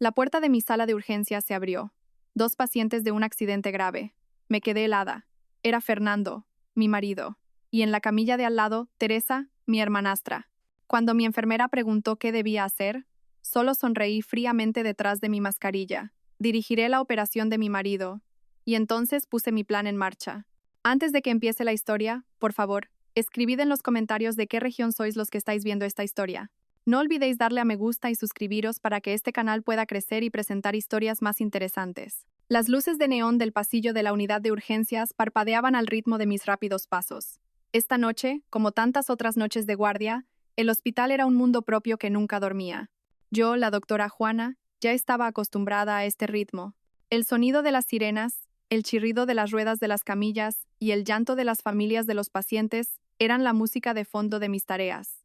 La puerta de mi sala de urgencias se abrió. Dos pacientes de un accidente grave. Me quedé helada. Era Fernando, mi marido, y en la camilla de al lado, Teresa, mi hermanastra. Cuando mi enfermera preguntó qué debía hacer, solo sonreí fríamente detrás de mi mascarilla. Dirigiré la operación de mi marido. Y entonces puse mi plan en marcha. Antes de que empiece la historia, por favor, escribid en los comentarios de qué región sois los que estáis viendo esta historia. No olvidéis darle a me gusta y suscribiros para que este canal pueda crecer y presentar historias más interesantes. Las luces de neón del pasillo de la unidad de urgencias parpadeaban al ritmo de mis rápidos pasos. Esta noche, como tantas otras noches de guardia, el hospital era un mundo propio que nunca dormía. Yo, la doctora Juana, ya estaba acostumbrada a este ritmo. El sonido de las sirenas, el chirrido de las ruedas de las camillas y el llanto de las familias de los pacientes eran la música de fondo de mis tareas.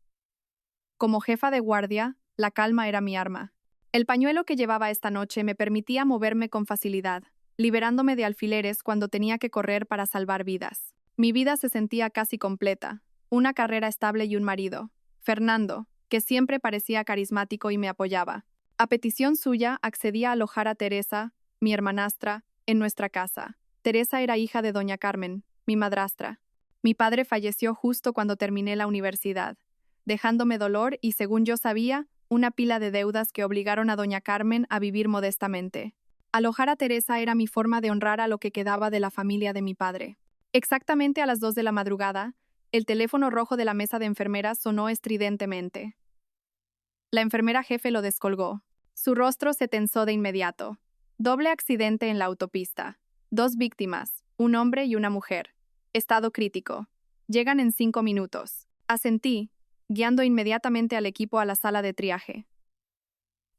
Como jefa de guardia, la calma era mi arma. El pañuelo que llevaba esta noche me permitía moverme con facilidad, liberándome de alfileres cuando tenía que correr para salvar vidas. Mi vida se sentía casi completa, una carrera estable y un marido, Fernando, que siempre parecía carismático y me apoyaba. A petición suya, accedí a alojar a Teresa, mi hermanastra, en nuestra casa. Teresa era hija de doña Carmen, mi madrastra. Mi padre falleció justo cuando terminé la universidad, dejándome dolor y, según yo sabía, una pila de deudas que obligaron a doña Carmen a vivir modestamente. Alojar a Teresa era mi forma de honrar a lo que quedaba de la familia de mi padre. Exactamente a las 2 de la madrugada, el teléfono rojo de la mesa de enfermeras sonó estridentemente. La enfermera jefe lo descolgó. Su rostro se tensó de inmediato. Doble accidente en la autopista. 2 víctimas, un hombre y una mujer. Estado crítico. Llegan en 5 minutos. Asentí, guiando inmediatamente al equipo a la sala de triaje.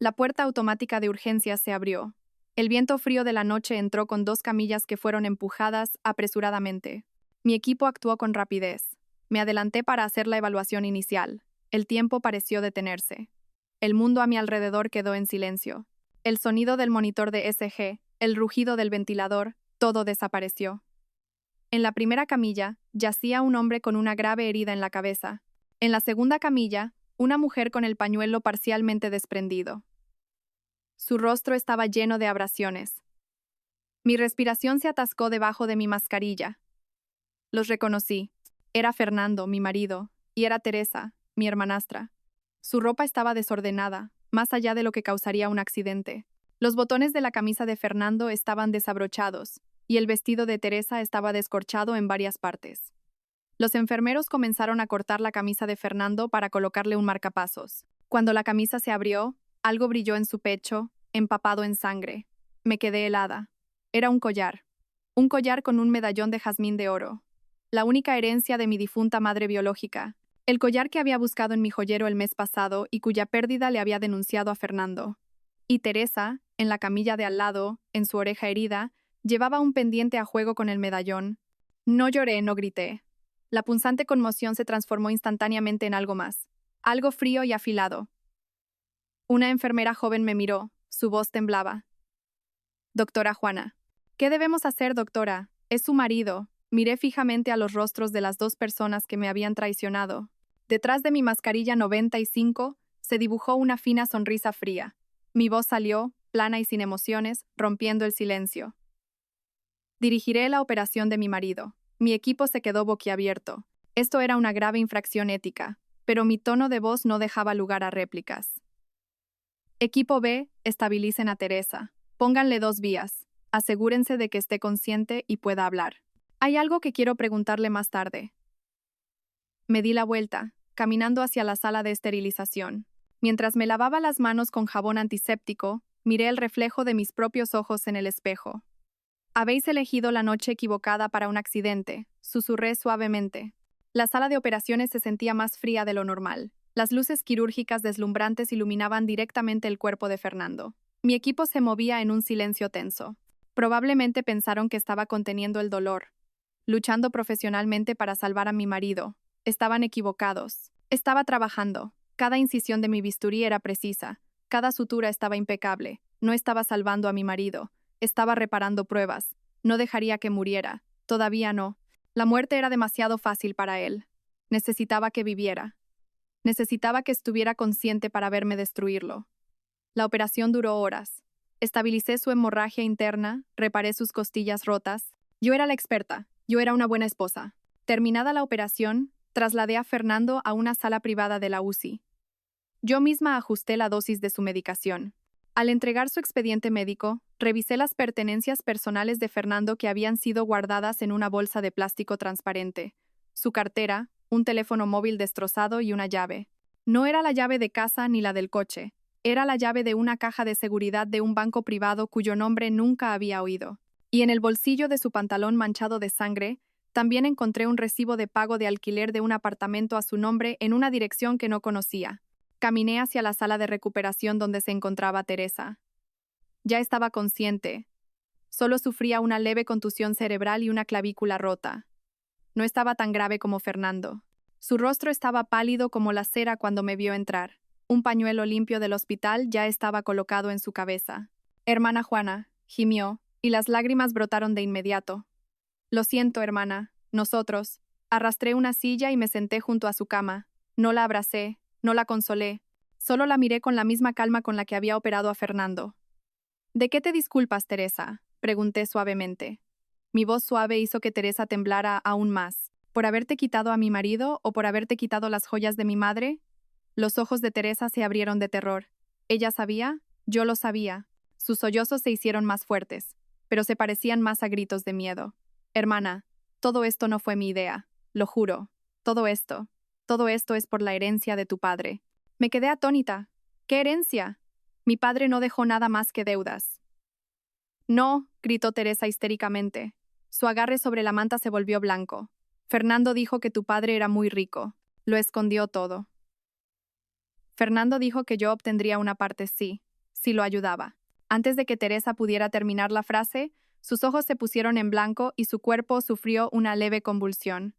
La puerta automática de urgencias se abrió. El viento frío de la noche entró con 2 camillas que fueron empujadas apresuradamente. Mi equipo actuó con rapidez. Me adelanté para hacer la evaluación inicial. El tiempo pareció detenerse. El mundo a mi alrededor quedó en silencio. El sonido del monitor de ECG, el rugido del ventilador, todo desapareció. En la primera camilla, yacía un hombre con una grave herida en la cabeza. En la segunda camilla, una mujer con el pañuelo parcialmente desprendido. Su rostro estaba lleno de abrasiones. Mi respiración se atascó debajo de mi mascarilla. Los reconocí. Era Fernando, mi marido, y era Teresa, mi hermanastra. Su ropa estaba desordenada, más allá de lo que causaría un accidente. Los botones de la camisa de Fernando estaban desabrochados, y el vestido de Teresa estaba descorchado en varias partes. Los enfermeros comenzaron a cortar la camisa de Fernando para colocarle un marcapasos. Cuando la camisa se abrió, algo brilló en su pecho, empapado en sangre. Me quedé helada. Era un collar. Un collar con un medallón de jazmín de oro. La única herencia de mi difunta madre biológica. El collar que había buscado en mi joyero el mes pasado y cuya pérdida le había denunciado a Fernando. Y Teresa, en la camilla de al lado, en su oreja herida, llevaba un pendiente a juego con el medallón. No lloré, no grité. La punzante conmoción se transformó instantáneamente en algo más. Algo frío y afilado. Una enfermera joven me miró, su voz temblaba. Doctora Juana. ¿Qué debemos hacer, doctora? Es su marido. Miré fijamente a los rostros de las 2 personas que me habían traicionado. Detrás de mi mascarilla 95 se dibujó una fina sonrisa fría. Mi voz salió, plana y sin emociones, rompiendo el silencio. Dirigiré la operación de mi marido. Mi equipo se quedó boquiabierto. Esto era una grave infracción ética, pero mi tono de voz no dejaba lugar a réplicas. Equipo B, estabilicen a Teresa. Pónganle 2 vías. Asegúrense de que esté consciente y pueda hablar. Hay algo que quiero preguntarle más tarde. Me di la vuelta, caminando hacia la sala de esterilización. Mientras me lavaba las manos con jabón antiséptico, miré el reflejo de mis propios ojos en el espejo. Habéis elegido la noche equivocada para un accidente, susurré suavemente. La sala de operaciones se sentía más fría de lo normal. Las luces quirúrgicas deslumbrantes iluminaban directamente el cuerpo de Fernando. Mi equipo se movía en un silencio tenso. Probablemente pensaron que estaba conteniendo el dolor, luchando profesionalmente para salvar a mi marido. Estaban equivocados. Estaba trabajando. Cada incisión de mi bisturí era precisa. Cada sutura estaba impecable. No estaba salvando a mi marido. Estaba reparando pruebas. No dejaría que muriera. Todavía no. La muerte era demasiado fácil para él. Necesitaba que viviera. Necesitaba que estuviera consciente para verme destruirlo. La operación duró horas. Estabilicé su hemorragia interna, reparé sus costillas rotas. Yo era la experta, yo era una buena esposa. Terminada la operación, trasladé a Fernando a una sala privada de la UCI. Yo misma ajusté la dosis de su medicación. Al entregar su expediente médico, revisé las pertenencias personales de Fernando que habían sido guardadas en una bolsa de plástico transparente. Su cartera, un teléfono móvil destrozado y una llave. No era la llave de casa ni la del coche. Era la llave de una caja de seguridad de un banco privado cuyo nombre nunca había oído. Y en el bolsillo de su pantalón manchado de sangre, también encontré un recibo de pago de alquiler de un apartamento a su nombre en una dirección que no conocía. Caminé hacia la sala de recuperación donde se encontraba Teresa. Ya estaba consciente. Solo sufría una leve contusión cerebral y una clavícula rota. No estaba tan grave como Fernando. Su rostro estaba pálido como la cera cuando me vio entrar. Un pañuelo limpio del hospital ya estaba colocado en su cabeza. «Hermana Juana», gimió, y las lágrimas brotaron de inmediato. «Lo siento, hermana. Nosotros». Arrastré una silla y me senté junto a su cama. No la abracé, no la consolé. Solo la miré con la misma calma con la que había operado a Fernando. «¿De qué te disculpas, Teresa?», pregunté suavemente. Mi voz suave hizo que Teresa temblara aún más. «¿Por haberte quitado a mi marido o por haberte quitado las joyas de mi madre?». Los ojos de Teresa se abrieron de terror. ¿Ella sabía? Yo lo sabía. Sus sollozos se hicieron más fuertes, pero se parecían más a gritos de miedo. «Hermana, todo esto no fue mi idea, lo juro. Todo esto es por la herencia de tu padre». Me quedé atónita. ¿Qué herencia? Mi padre no dejó nada más que deudas. «No», gritó Teresa histéricamente. Su agarre sobre la manta se volvió blanco. «Fernando dijo que tu padre era muy rico. Lo escondió todo». Fernando dijo que yo obtendría una parte si lo ayudaba. Antes de que Teresa pudiera terminar la frase, sus ojos se pusieron en blanco y su cuerpo sufrió una leve convulsión.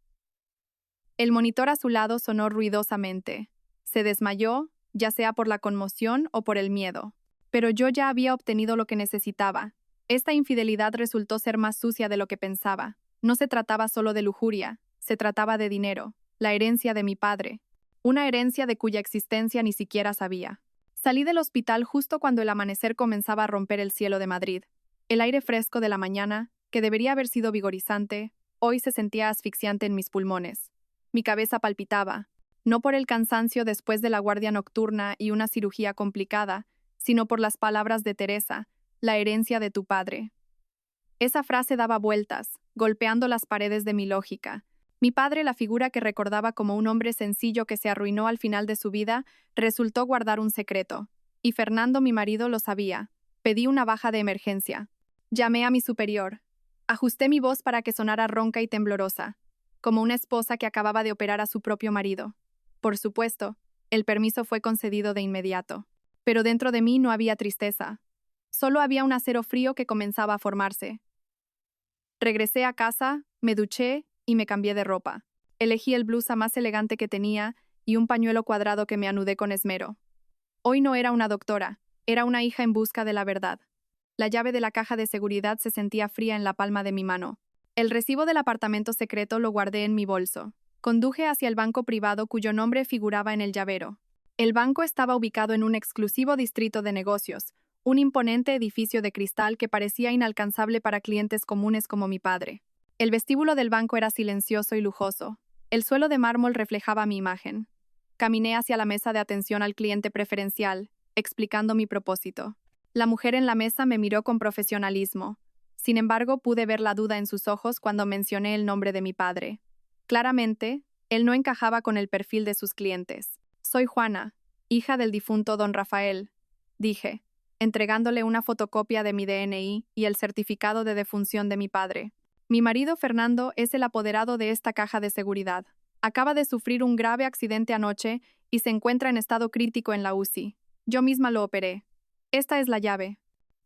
El monitor a su lado sonó ruidosamente. Se desmayó, ya sea por la conmoción o por el miedo. Pero yo ya había obtenido lo que necesitaba. Esta infidelidad resultó ser más sucia de lo que pensaba. No se trataba solo de lujuria, se trataba de dinero, la herencia de mi padre. Una herencia de cuya existencia ni siquiera sabía. Salí del hospital justo cuando el amanecer comenzaba a romper el cielo de Madrid. El aire fresco de la mañana, que debería haber sido vigorizante, hoy se sentía asfixiante en mis pulmones. Mi cabeza palpitaba, no por el cansancio después de la guardia nocturna y una cirugía complicada, sino por las palabras de Teresa, la herencia de tu padre. Esa frase daba vueltas, golpeando las paredes de mi lógica. Mi padre, la figura que recordaba como un hombre sencillo que se arruinó al final de su vida, resultó guardar un secreto. Y Fernando, mi marido, lo sabía. Pedí una baja de emergencia. Llamé a mi superior. Ajusté mi voz para que sonara ronca y temblorosa, como una esposa que acababa de operar a su propio marido. Por supuesto, el permiso fue concedido de inmediato. Pero dentro de mí no había tristeza. Solo había un acero frío que comenzaba a formarse. Regresé a casa, me duché y me cambié de ropa. Elegí el blusa más elegante que tenía y un pañuelo cuadrado que me anudé con esmero. Hoy no era una doctora, era una hija en busca de la verdad. La llave de la caja de seguridad se sentía fría en la palma de mi mano. El recibo del apartamento secreto lo guardé en mi bolso. Conduje hacia el banco privado cuyo nombre figuraba en el llavero. El banco estaba ubicado en un exclusivo distrito de negocios, un imponente edificio de cristal que parecía inalcanzable para clientes comunes como mi padre. El vestíbulo del banco era silencioso y lujoso. El suelo de mármol reflejaba mi imagen. Caminé hacia la mesa de atención al cliente preferencial, explicando mi propósito. La mujer en la mesa me miró con profesionalismo. Sin embargo, pude ver la duda en sus ojos cuando mencioné el nombre de mi padre. Claramente, él no encajaba con el perfil de sus clientes. «Soy Juana, hija del difunto don Rafael», dije, entregándole una fotocopia de mi DNI y el certificado de defunción de mi padre. «Mi marido Fernando es el apoderado de esta caja de seguridad. Acaba de sufrir un grave accidente anoche y se encuentra en estado crítico en la UCI. Yo misma lo operé. Esta es la llave».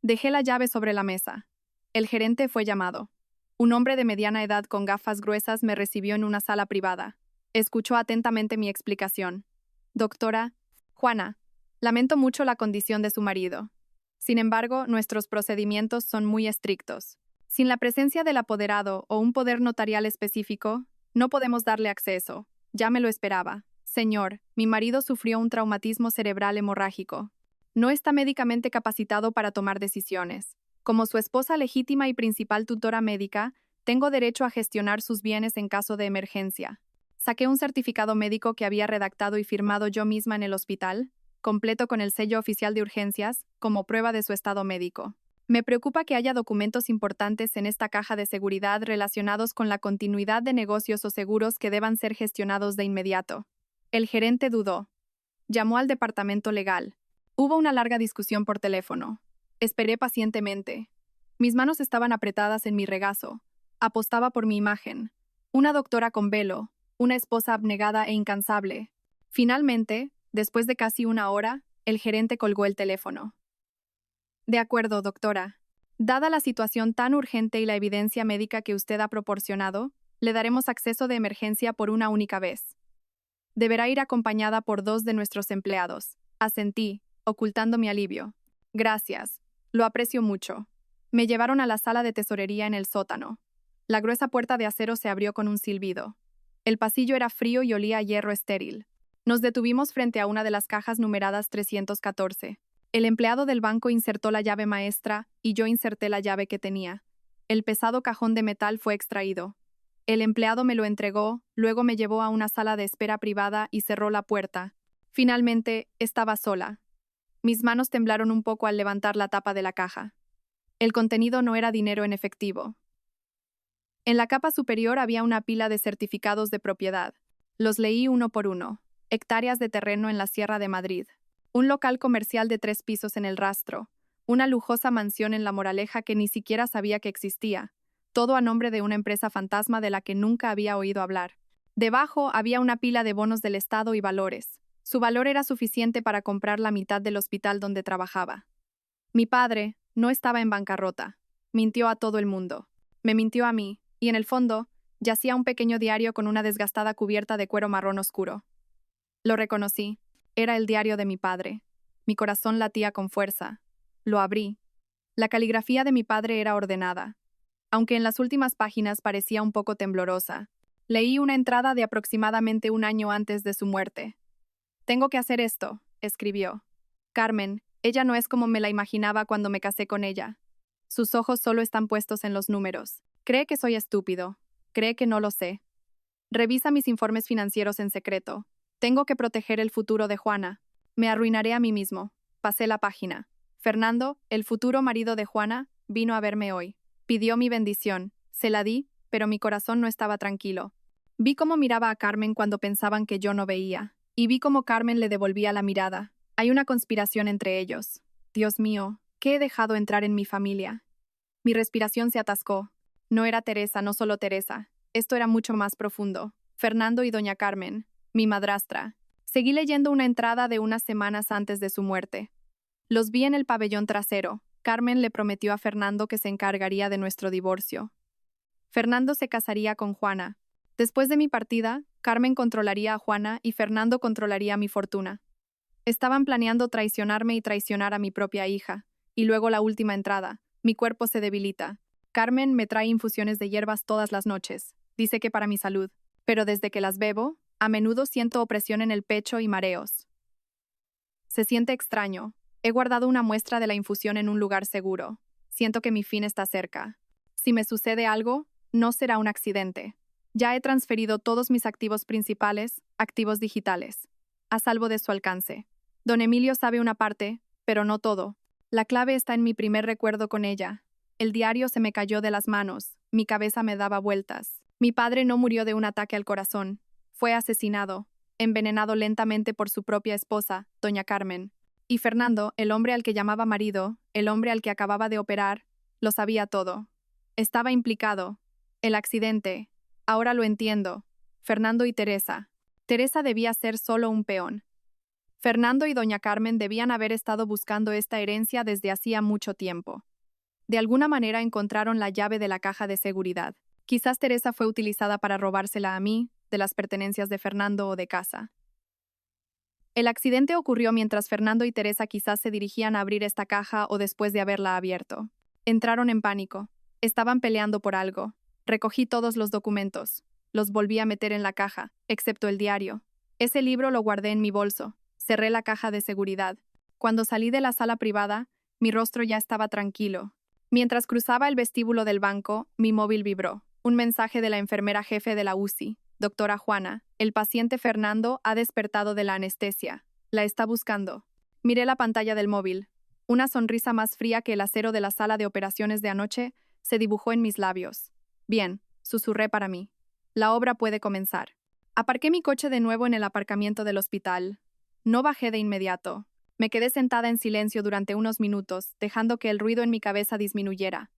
Dejé la llave sobre la mesa. El gerente fue llamado. Un hombre de mediana edad con gafas gruesas me recibió en una sala privada. Escuchó atentamente mi explicación. «Doctora Juana, lamento mucho la condición de su marido. Sin embargo, nuestros procedimientos son muy estrictos. Sin la presencia del apoderado o un poder notarial específico, no podemos darle acceso. Ya me lo esperaba. Señor, mi marido sufrió un traumatismo cerebral hemorrágico. No está médicamente capacitado para tomar decisiones. Como su esposa legítima y principal tutora médica, tengo derecho a gestionar sus bienes en caso de emergencia. Saqué un certificado médico que había redactado y firmado yo misma en el hospital, completo con el sello oficial de urgencias, como prueba de su estado médico. Me preocupa que haya documentos importantes en esta caja de seguridad relacionados con la continuidad de negocios o seguros que deban ser gestionados de inmediato. El gerente dudó. Llamó al departamento legal. Hubo una larga discusión por teléfono. Esperé pacientemente. Mis manos estaban apretadas en mi regazo. Apostaba por mi imagen. Una doctora con velo, una esposa abnegada e incansable. Finalmente, después de casi una hora, el gerente colgó el teléfono. De acuerdo, doctora. Dada la situación tan urgente y la evidencia médica que usted ha proporcionado, le daremos acceso de emergencia por una única vez. Deberá ir acompañada por 2 de nuestros empleados. Asentí, ocultando mi alivio. Gracias. Lo aprecio mucho. Me llevaron a la sala de tesorería en el sótano. La gruesa puerta de acero se abrió con un silbido. El pasillo era frío y olía a hierro estéril. Nos detuvimos frente a una de las cajas numeradas 314. El empleado del banco insertó la llave maestra y yo inserté la llave que tenía. El pesado cajón de metal fue extraído. El empleado me lo entregó, luego me llevó a una sala de espera privada y cerró la puerta. Finalmente, estaba sola. Mis manos temblaron un poco al levantar la tapa de la caja. El contenido no era dinero en efectivo. En la capa superior había una pila de certificados de propiedad. Los leí uno por uno. Hectáreas de terreno en la Sierra de Madrid. Un local comercial de 3 pisos en El Rastro. Una lujosa mansión en La Moraleja que ni siquiera sabía que existía. Todo a nombre de una empresa fantasma de la que nunca había oído hablar. Debajo había una pila de bonos del Estado y valores. Su valor era suficiente para comprar la mitad del hospital donde trabajaba. Mi padre no estaba en bancarrota. Mintió a todo el mundo. Me mintió a mí, y en el fondo, yacía un pequeño diario con una desgastada cubierta de cuero marrón oscuro. Lo reconocí. Era el diario de mi padre. Mi corazón latía con fuerza. Lo abrí. La caligrafía de mi padre era ordenada, aunque en las últimas páginas parecía un poco temblorosa. Leí una entrada de aproximadamente un año antes de su muerte. «Tengo que hacer esto», escribió. «Carmen, ella no es como me la imaginaba cuando me casé con ella. Sus ojos solo están puestos en los números. Cree que soy estúpido. Cree que no lo sé. Revisa mis informes financieros en secreto. Tengo que proteger el futuro de Juana. Me arruinaré a mí mismo». Pasé la página. Fernando, el futuro marido de Juana, vino a verme hoy. Pidió mi bendición. Se la di, pero mi corazón no estaba tranquilo. Vi cómo miraba a Carmen cuando pensaban que yo no veía. Y vi cómo Carmen le devolvía la mirada. Hay una conspiración entre ellos. Dios mío, ¿qué he dejado entrar en mi familia? Mi respiración se atascó. No era Teresa, no solo Teresa. Esto era mucho más profundo. Fernando y doña Carmen, mi madrastra. Seguí leyendo una entrada de unas semanas antes de su muerte. Los vi en el pabellón trasero. Carmen le prometió a Fernando que se encargaría de nuestro divorcio. Fernando se casaría con Juana. Después de mi partida, Carmen controlaría a Juana y Fernando controlaría mi fortuna. Estaban planeando traicionarme y traicionar a mi propia hija. Y luego la última entrada. Mi cuerpo se debilita. Carmen me trae infusiones de hierbas todas las noches. Dice que para mi salud. Pero desde que las bebo, a menudo siento opresión en el pecho y mareos. Se siente extraño. He guardado una muestra de la infusión en un lugar seguro. Siento que mi fin está cerca. Si me sucede algo, no será un accidente. Ya he transferido todos mis activos principales, activos digitales, a salvo de su alcance. Don Emilio sabe una parte, pero no todo. La clave está en mi primer recuerdo con ella. El diario se me cayó de las manos, mi cabeza me daba vueltas. Mi padre no murió de un ataque al corazón. Fue asesinado, envenenado lentamente por su propia esposa, doña Carmen. Y Fernando, el hombre al que llamaba marido, el hombre al que acababa de operar, lo sabía todo. Estaba implicado. El accidente. Ahora lo entiendo. Fernando y Teresa. Teresa debía ser solo un peón. Fernando y doña Carmen debían haber estado buscando esta herencia desde hacía mucho tiempo. De alguna manera encontraron la llave de la caja de seguridad. Quizás Teresa fue utilizada para robársela a mí, de las pertenencias de Fernando o de casa. El accidente ocurrió mientras Fernando y Teresa quizás se dirigían a abrir esta caja o después de haberla abierto. Entraron en pánico. Estaban peleando por algo. Recogí todos los documentos. Los volví a meter en la caja, excepto el diario. Ese libro lo guardé en mi bolso. Cerré la caja de seguridad. Cuando salí de la sala privada, mi rostro ya estaba tranquilo. Mientras cruzaba el vestíbulo del banco, mi móvil vibró. Un mensaje de la enfermera jefe de la UCI, doctora Juana. El paciente Fernando ha despertado de la anestesia. La está buscando. Miré la pantalla del móvil. Una sonrisa más fría que el acero de la sala de operaciones de anoche se dibujó en mis labios. Bien, susurré para mí. La obra puede comenzar. Aparqué mi coche de nuevo en el aparcamiento del hospital. No bajé de inmediato. Me quedé sentada en silencio durante unos minutos, dejando que el ruido en mi cabeza disminuyera.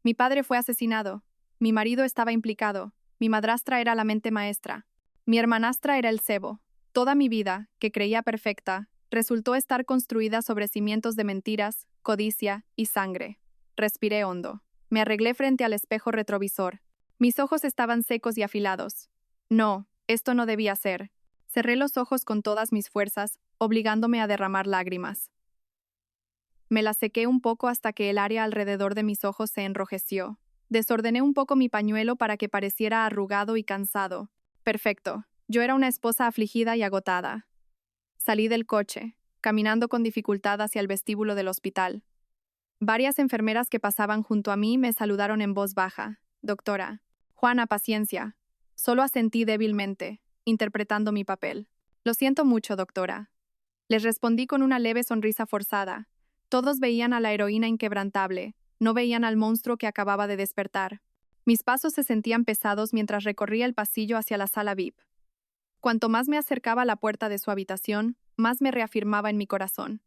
Mi padre fue asesinado. Mi marido estaba implicado. Mi madrastra era la mente maestra. Mi hermanastra era el cebo. Toda mi vida, que creía perfecta, resultó estar construida sobre cimientos de mentiras, codicia y sangre. Respiré hondo. Me arreglé frente al espejo retrovisor. Mis ojos estaban secos y afilados. No, esto no debía ser. Cerré los ojos con todas mis fuerzas, obligándome a derramar lágrimas. Me las sequé un poco hasta que el área alrededor de mis ojos se enrojeció. Desordené un poco mi pañuelo para que pareciera arrugado y cansado. Perfecto. Yo era una esposa afligida y agotada. Salí del coche, caminando con dificultad hacia el vestíbulo del hospital. Varias enfermeras que pasaban junto a mí me saludaron en voz baja. Doctora. Juana, paciencia. Solo asentí débilmente, interpretando mi papel. Lo siento mucho, doctora. Les respondí con una leve sonrisa forzada. Todos veían a la heroína inquebrantable, no veían al monstruo que acababa de despertar. Mis pasos se sentían pesados mientras recorría el pasillo hacia la sala VIP. Cuanto más me acercaba a la puerta de su habitación, más me reafirmaba en mi corazón.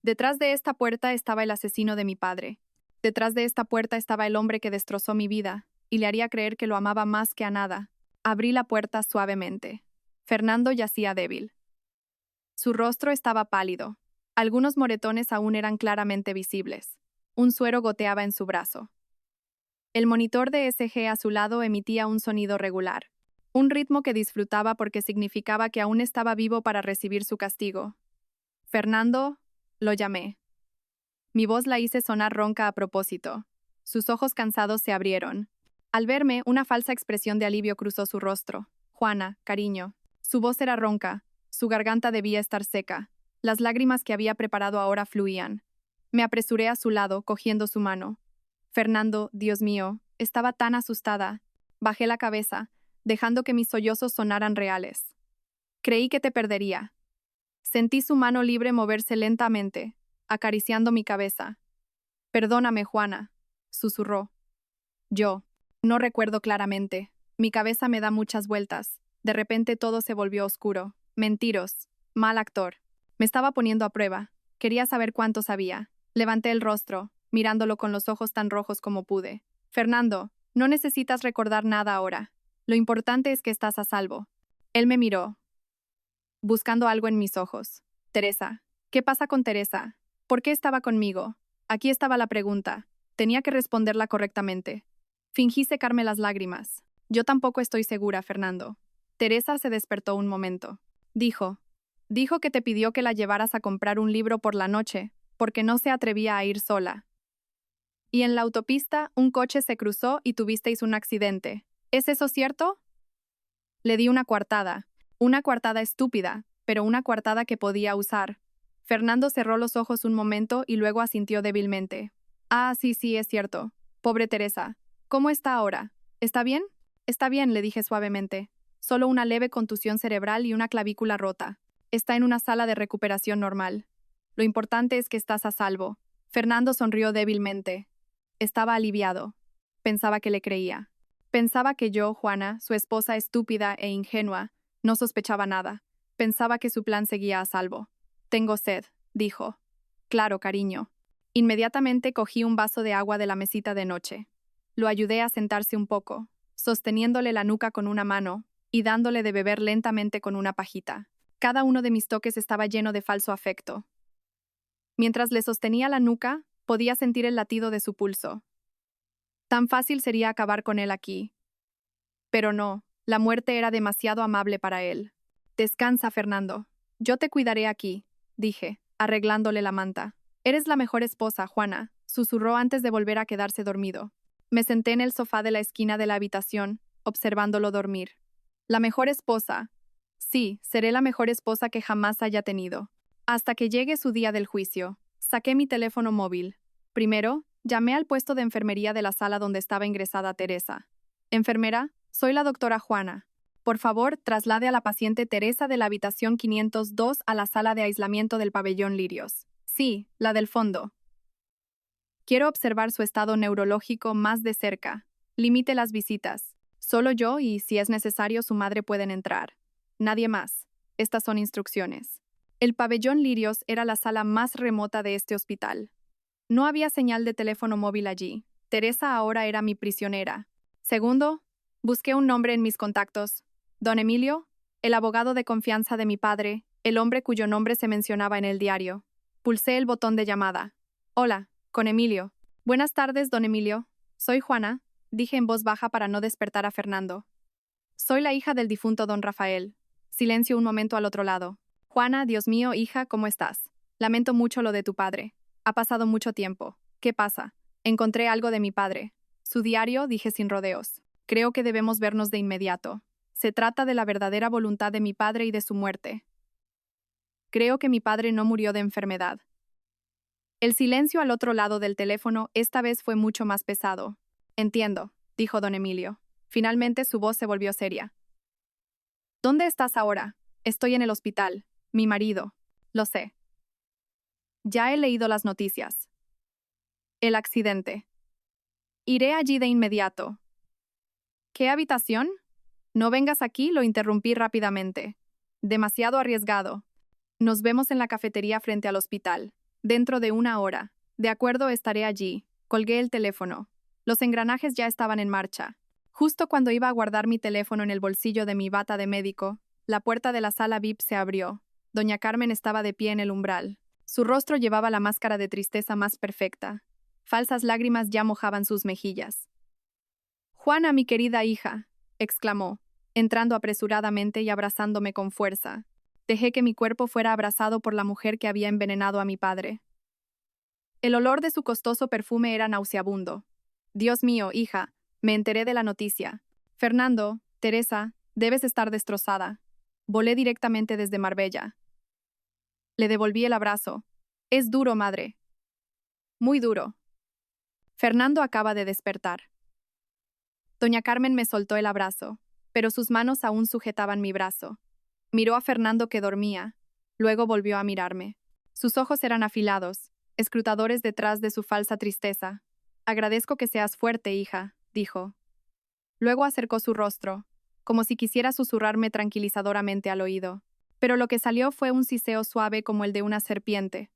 Detrás de esta puerta estaba el asesino de mi padre. Detrás de esta puerta estaba el hombre que destrozó mi vida, y le haría creer que lo amaba más que a nada. Abrí la puerta suavemente. Fernando yacía débil. Su rostro estaba pálido. Algunos moretones aún eran claramente visibles. Un suero goteaba en su brazo. El monitor de ECG a su lado emitía un sonido regular. Un ritmo que disfrutaba porque significaba que aún estaba vivo para recibir su castigo. Fernando, lo llamé. Mi voz la hice sonar ronca a propósito. Sus ojos cansados se abrieron. Al verme, una falsa expresión de alivio cruzó su rostro. Juana, cariño. Su voz era ronca. Su garganta debía estar seca. Las lágrimas que había preparado ahora fluían. Me apresuré a su lado, cogiendo su mano. Fernando, Dios mío, estaba tan asustada. Bajé la cabeza, dejando que mis sollozos sonaran reales. Creí que te perdería. Sentí su mano libre moverse lentamente, acariciando mi cabeza. Perdóname, Juana, susurró. Yo. No recuerdo claramente. Mi cabeza me da muchas vueltas. De repente todo se volvió oscuro. Mentiros. Mal actor. Me estaba poniendo a prueba. Quería saber cuánto sabía. Levanté el rostro, mirándolo con los ojos tan rojos como pude. Fernando, no necesitas recordar nada ahora. Lo importante es que estás a salvo. Él me miró, buscando algo en mis ojos. Teresa. ¿Qué pasa con Teresa? ¿Por qué estaba conmigo? Aquí estaba la pregunta. Tenía que responderla correctamente. Fingí secarme las lágrimas. Yo tampoco estoy segura, Fernando. Teresa se despertó un momento. Dijo que te pidió que la llevaras a comprar un libro por la noche, porque no se atrevía a ir sola. Y en la autopista, un coche se cruzó y tuvisteis un accidente. ¿Es eso cierto? Le di una coartada estúpida, pero una coartada que podía usar. Fernando cerró los ojos un momento y luego asintió débilmente. Ah, sí, es cierto. Pobre Teresa. ¿Cómo está ahora? ¿Está bien? Está bien, le dije suavemente. Solo una leve contusión cerebral y una clavícula rota. Está en una sala de recuperación normal. Lo importante es que estás a salvo. Fernando sonrió débilmente. Estaba aliviado. Pensaba que le creía. Pensaba que yo, Juana, su esposa estúpida e ingenua, no sospechaba nada. Pensaba que su plan seguía a salvo. Tengo sed, dijo. Claro, cariño. Inmediatamente cogí un vaso de agua de la mesita de noche. Lo ayudé a sentarse un poco, sosteniéndole la nuca con una mano y dándole de beber lentamente con una pajita. Cada uno de mis toques estaba lleno de falso afecto. Mientras le sostenía la nuca, podía sentir el latido de su pulso. Tan fácil sería acabar con él aquí. Pero no, la muerte era demasiado amable para él. Descansa, Fernando. Yo te cuidaré aquí, dije, arreglándole la manta. Eres la mejor esposa, Juana, susurró antes de volver a quedarse dormido. Me senté en el sofá de la esquina de la habitación, observándolo dormir. La mejor esposa. Sí, seré la mejor esposa que jamás haya tenido. Hasta que llegue su día del juicio, saqué mi teléfono móvil. Primero, llamé al puesto de enfermería de la sala donde estaba ingresada Teresa. Enfermera, soy la doctora Juana. Por favor, traslade a la paciente Teresa de la habitación 502 a la sala de aislamiento del pabellón Lirios. Sí, la del fondo. Quiero observar su estado neurológico más de cerca. Limite las visitas. Solo yo y, si es necesario, su madre pueden entrar. Nadie más. Estas son instrucciones. El pabellón Lirios era la sala más remota de este hospital. No había señal de teléfono móvil allí. Teresa ahora era mi prisionera. Segundo, busqué un nombre en mis contactos. Don Emilio, el abogado de confianza de mi padre, el hombre cuyo nombre se mencionaba en el diario. Pulsé el botón de llamada. Hola, con Emilio. Buenas tardes, don Emilio. Soy Juana, dije en voz baja para no despertar a Fernando. Soy la hija del difunto don Rafael. Silencio un momento al otro lado. Juana, Dios mío, hija, ¿cómo estás? Lamento mucho lo de tu padre. Ha pasado mucho tiempo. ¿Qué pasa? Encontré algo de mi padre. Su diario, dije sin rodeos. Creo que debemos vernos de inmediato. Se trata de la verdadera voluntad de mi padre y de su muerte. Creo que mi padre no murió de enfermedad. El silencio al otro lado del teléfono esta vez fue mucho más pesado. Entiendo, dijo don Emilio. Finalmente su voz se volvió seria. ¿Dónde estás ahora? Estoy en el hospital. Mi marido. Lo sé. Ya he leído las noticias. El accidente. Iré allí de inmediato. ¿Qué habitación? No vengas aquí, lo interrumpí rápidamente. Demasiado arriesgado. Nos vemos en la cafetería frente al hospital. Dentro de 1 hora. De acuerdo, estaré allí. Colgué el teléfono. Los engranajes ya estaban en marcha. Justo cuando iba a guardar mi teléfono en el bolsillo de mi bata de médico, la puerta de la sala VIP se abrió. Doña Carmen estaba de pie en el umbral. Su rostro llevaba la máscara de tristeza más perfecta. Falsas lágrimas ya mojaban sus mejillas. «Juana, mi querida hija», exclamó, entrando apresuradamente y abrazándome con fuerza. Dejé que mi cuerpo fuera abrazado por la mujer que había envenenado a mi padre. El olor de su costoso perfume era nauseabundo. «Dios mío, hija», me enteré de la noticia. «Fernando, Teresa, debes estar destrozada». Volé directamente desde Marbella. Le devolví el abrazo. «Es duro, madre». «Muy duro». Fernando acaba de despertar. Doña Carmen me soltó el abrazo, pero sus manos aún sujetaban mi brazo. Miró a Fernando que dormía, luego volvió a mirarme. Sus ojos eran afilados, escrutadores detrás de su falsa tristeza. «Agradezco que seas fuerte, hija», dijo. Luego acercó su rostro, como si quisiera susurrarme tranquilizadoramente al oído. Pero lo que salió fue un siseo suave como el de una serpiente.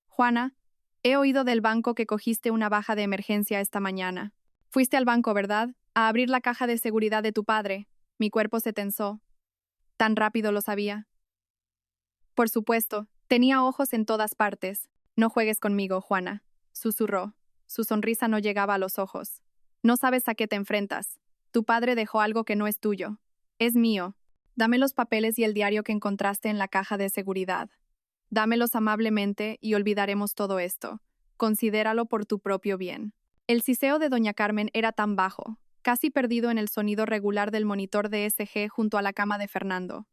«Juana, he oído del banco que cogiste una baja de emergencia esta mañana. Fuiste al banco, ¿verdad? A abrir la caja de seguridad de tu padre». Mi cuerpo se tensó. Tan rápido lo sabía. Por supuesto, tenía ojos en todas partes. «No juegues conmigo, Juana», susurró. Su sonrisa no llegaba a los ojos. «No sabes a qué te enfrentas. Tu padre dejó algo que no es tuyo. Es mío. Dame los papeles y el diario que encontraste en la caja de seguridad. Dámelos amablemente y olvidaremos todo esto. Considéralo por tu propio bien». El siseo de doña Carmen era tan bajo, casi perdido en el sonido regular del monitor de ESG junto a la cama de Fernando.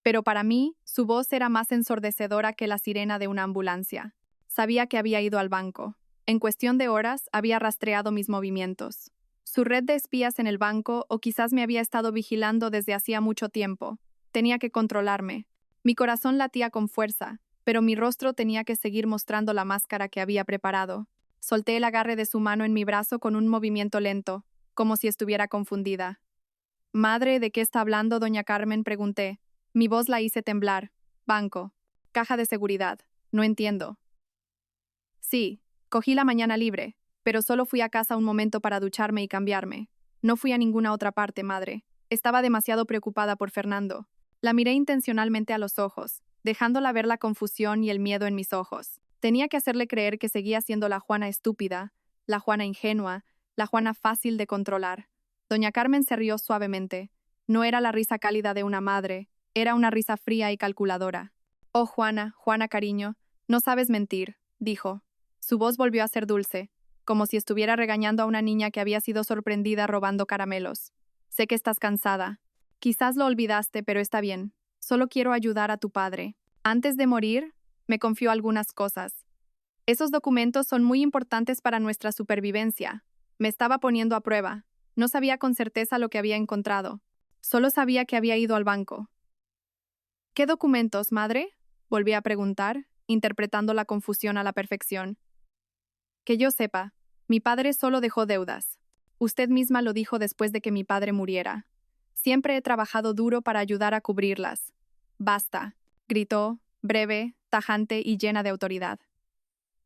Pero para mí, su voz era más ensordecedora que la sirena de una ambulancia. Sabía que había ido al banco. En cuestión de horas, había rastreado mis movimientos. Su red de espías en el banco, o quizás me había estado vigilando desde hacía mucho tiempo. Tenía que controlarme. Mi corazón latía con fuerza, pero mi rostro tenía que seguir mostrando la máscara que había preparado. Solté el agarre de su mano en mi brazo con un movimiento lento, como si estuviera confundida. «Madre, ¿de qué está hablando doña Carmen?», pregunté. Mi voz la hice temblar. «Banco. Caja de seguridad. No entiendo». «Sí, cogí la mañana libre, pero solo fui a casa un momento para ducharme y cambiarme. No fui a ninguna otra parte, madre». Estaba demasiado preocupada por Fernando. La miré intencionalmente a los ojos, dejándola ver la confusión y el miedo en mis ojos. Tenía que hacerle creer que seguía siendo la Juana estúpida, la Juana ingenua, la Juana fácil de controlar. Doña Carmen se rió suavemente. No era la risa cálida de una madre, era una risa fría y calculadora. «Oh, Juana, Juana, cariño, no sabes mentir», dijo. Su voz volvió a ser dulce, como si estuviera regañando a una niña que había sido sorprendida robando caramelos. «Sé que estás cansada. Quizás lo olvidaste, pero está bien. Solo quiero ayudar a tu padre. Antes de morir, Me confió algunas cosas. Esos documentos son muy importantes para nuestra supervivencia. Me estaba poniendo a prueba. No sabía con certeza lo que había encontrado. Solo sabía que había ido al banco. ¿Qué documentos, madre? Volví a preguntar, interpretando la confusión a la perfección. Que yo sepa, mi padre solo dejó deudas. Usted misma lo dijo después de que mi padre muriera. Siempre he trabajado duro para ayudar a cubrirlas. Basta, gritó, breve, tajante y llena de autoridad.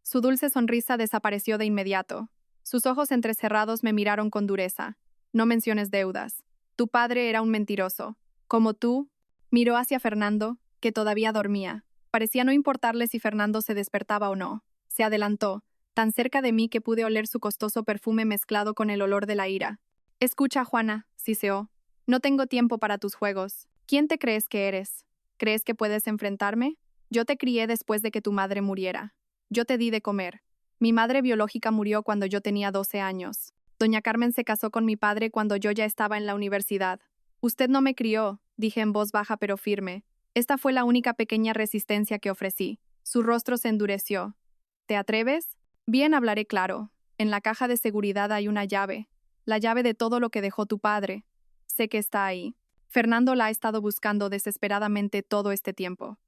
Su dulce sonrisa desapareció de inmediato. Sus ojos entrecerrados me miraron con dureza. No menciones deudas. Tu padre era un mentiroso. Como tú, miró hacia Fernando, que todavía dormía. Parecía no importarle si Fernando se despertaba o no. Se adelantó, tan cerca de mí que pude oler su costoso perfume mezclado con el olor de la ira. Escucha, Juana, siseó. No tengo tiempo para tus juegos. ¿Quién te crees que eres? ¿Crees que puedes enfrentarme? Yo te crié después de que tu madre muriera. Yo te di de comer. Mi madre biológica murió cuando yo tenía 12 años. Doña Carmen se casó con mi padre cuando yo ya estaba en la universidad. Usted no me crió, dije en voz baja pero firme. Esta fue la única pequeña resistencia que ofrecí. Su rostro se endureció. ¿Te atreves? Bien, hablaré claro. En la caja de seguridad hay una llave. La llave de todo lo que dejó tu padre. Sé que está ahí. Fernando la ha estado buscando desesperadamente todo este tiempo.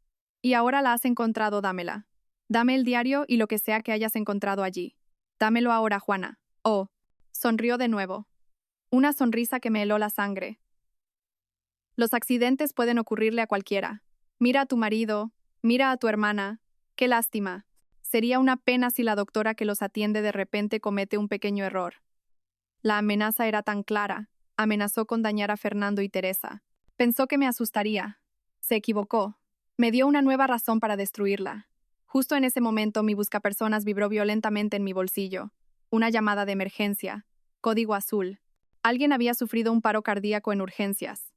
Y ahora la has encontrado, dámela. Dame el diario y lo que sea que hayas encontrado allí. Dámelo ahora, Juana. Oh, sonrió de nuevo. Una sonrisa que me heló la sangre. Los accidentes pueden ocurrirle a cualquiera. Mira a tu marido, mira a tu hermana. Qué lástima. Sería una pena si la doctora que los atiende de repente comete un pequeño error. La amenaza era tan clara. Amenazó con dañar a Fernando y Teresa. Pensó que me asustaría. Se equivocó. Me dio una nueva razón para destruirla. Justo en ese momento mi buscapersonas vibró violentamente en mi bolsillo. Una llamada de emergencia. Código azul. Alguien había sufrido un paro cardíaco en urgencias.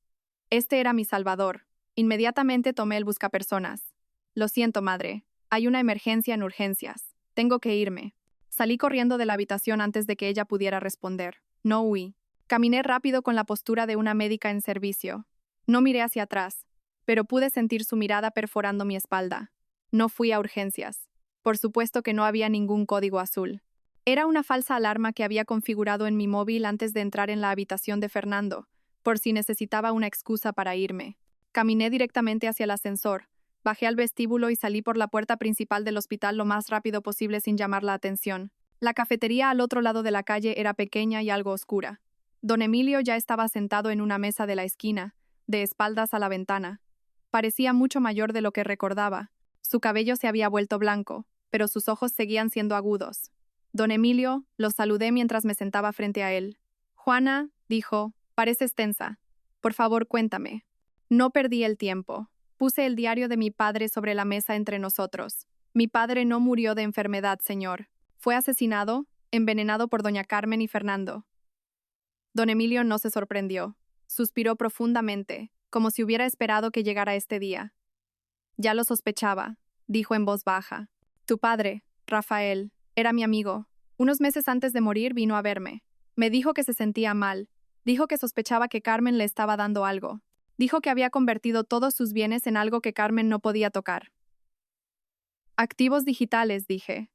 Este era mi salvador. Inmediatamente tomé el buscapersonas. Lo siento, madre. Hay una emergencia en urgencias. Tengo que irme. Salí corriendo de la habitación antes de que ella pudiera responder. No huí. Caminé rápido con la postura de una médica en servicio. No miré hacia atrás, pero pude sentir su mirada perforando mi espalda. No fui a urgencias. Por supuesto que no había ningún código azul. Era una falsa alarma que había configurado en mi móvil antes de entrar en la habitación de Fernando, por si necesitaba una excusa para irme. Caminé directamente hacia el ascensor, bajé al vestíbulo y salí por la puerta principal del hospital lo más rápido posible sin llamar la atención. La cafetería al otro lado de la calle era pequeña y algo oscura. Don Emilio ya estaba sentado en una mesa de la esquina, de espaldas a la ventana. Parecía mucho mayor de lo que recordaba. Su cabello se había vuelto blanco, pero sus ojos seguían siendo agudos. Don Emilio, lo saludé mientras me sentaba frente a él. Juana, dijo, pareces tensa. Por favor, cuéntame. No perdí el tiempo. Puse el diario de mi padre sobre la mesa entre nosotros. Mi padre no murió de enfermedad, señor. Fue asesinado, envenenado por doña Carmen y Fernando. Don Emilio no se sorprendió. Suspiró profundamente, como si hubiera esperado que llegara este día. Ya lo sospechaba, dijo en voz baja. Tu padre, Rafael, era mi amigo. Unos meses antes de morir vino a verme. Me dijo que se sentía mal. Dijo que sospechaba que Carmen le estaba dando algo. Dijo que había convertido todos sus bienes en algo que Carmen no podía tocar. Activos digitales, dije.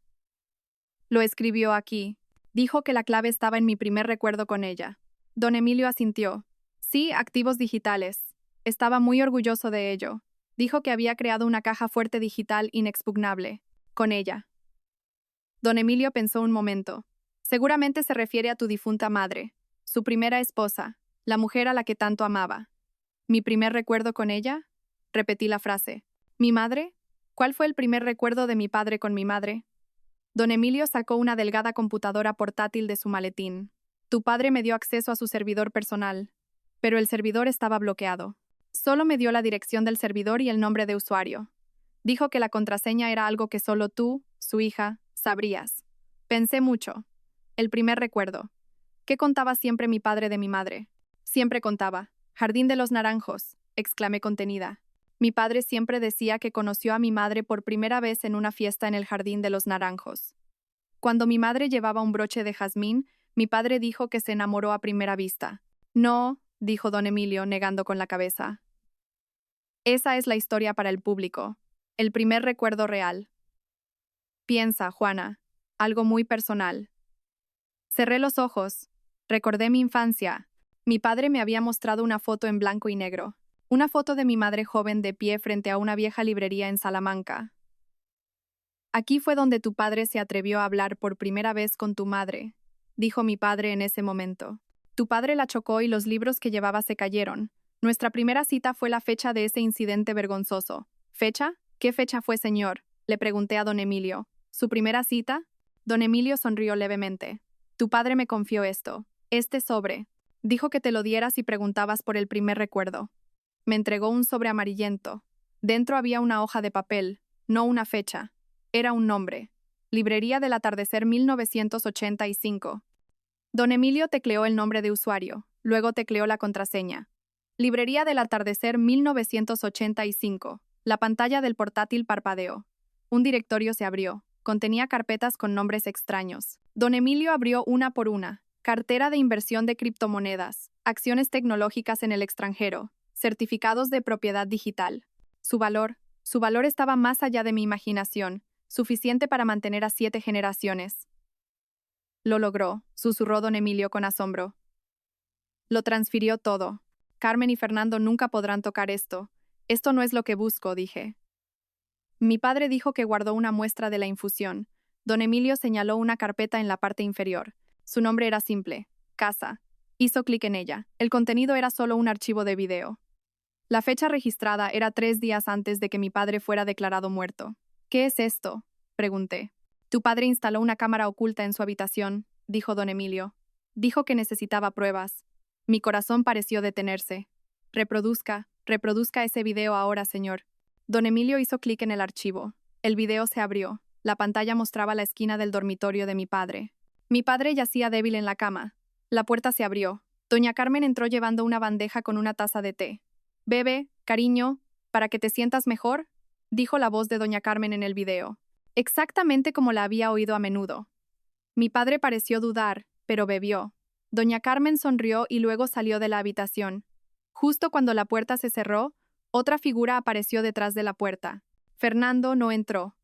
Lo escribió aquí. Dijo que la clave estaba en mi primer recuerdo con ella. Don Emilio asintió. Sí, activos digitales. Estaba muy orgulloso de ello. Dijo que había creado una caja fuerte digital inexpugnable. Con ella. Don Emilio pensó un momento. Seguramente se refiere a tu difunta madre, su primera esposa, la mujer a la que tanto amaba. ¿Mi primer recuerdo con ella? Repetí la frase. ¿Mi madre? ¿Cuál fue el primer recuerdo de mi padre con mi madre? Don Emilio sacó una delgada computadora portátil de su maletín. Tu padre me dio acceso a su servidor personal, pero el servidor estaba bloqueado. Solo me dio la dirección del servidor y el nombre de usuario. Dijo que la contraseña era algo que solo tú, su hija, sabrías. Pensé mucho. El primer recuerdo. ¿Qué contaba siempre mi padre de mi madre? Siempre contaba. Jardín de los Naranjos, exclamé contenida. Mi padre siempre decía que conoció a mi madre por primera vez en una fiesta en el Jardín de los Naranjos. Cuando mi madre llevaba un broche de jazmín, mi padre dijo que se enamoró a primera vista. No, dijo don Emilio, negando con la cabeza. Esa es la historia para el público. El primer recuerdo real. Piensa, Juana, algo muy personal. Cerré los ojos. Recordé mi infancia. Mi padre me había mostrado una foto en blanco y negro. Una foto de mi madre joven de pie frente a una vieja librería en Salamanca. Aquí fue donde tu padre se atrevió a hablar por primera vez con tu madre, dijo mi padre en ese momento. Tu padre la chocó y los libros que llevaba se cayeron. Nuestra primera cita fue la fecha de ese incidente vergonzoso. ¿Fecha? ¿Qué fecha fue, señor? Le pregunté a don Emilio. ¿Su primera cita? Don Emilio sonrió levemente. Tu padre me confió esto. Este sobre. Dijo que te lo diera si preguntabas por el primer recuerdo. Me entregó un sobre amarillento. Dentro había una hoja de papel, no una fecha. Era un nombre. Librería del Atardecer 1985. Don Emilio tecleó el nombre de usuario, luego tecleó la contraseña. Librería del Atardecer 1985. La pantalla del portátil parpadeó. Un directorio se abrió. Contenía carpetas con nombres extraños. Don Emilio abrió una por una. Cartera de inversión de criptomonedas, acciones tecnológicas en el extranjero, certificados de propiedad digital. Su valor estaba más allá de mi imaginación, suficiente para mantener a 7 generaciones. Lo logró, susurró don Emilio con asombro. Lo transfirió todo. Carmen y Fernando nunca podrán tocar esto. Esto no es lo que busco, dije. Mi padre dijo que guardó una muestra de la infusión. Don Emilio señaló una carpeta en la parte inferior. Su nombre era simple, casa. Hizo clic en ella. El contenido era solo un archivo de video. La fecha registrada era 3 días antes de que mi padre fuera declarado muerto. ¿Qué es esto?, pregunté. Tu padre instaló una cámara oculta en su habitación, dijo don Emilio. Dijo que necesitaba pruebas. Mi corazón pareció detenerse. Reproduzca ese video ahora, señor. Don Emilio hizo clic en el archivo. El video se abrió. La pantalla mostraba la esquina del dormitorio de mi padre. Mi padre yacía débil en la cama. La puerta se abrió. Doña Carmen entró llevando una bandeja con una taza de té. Bebe, cariño, para que te sientas mejor, dijo la voz de doña Carmen en el video. Exactamente como la había oído a menudo. Mi padre pareció dudar, pero bebió. Doña Carmen sonrió y luego salió de la habitación. Justo cuando la puerta se cerró, otra figura apareció detrás de la puerta. Fernando no entró.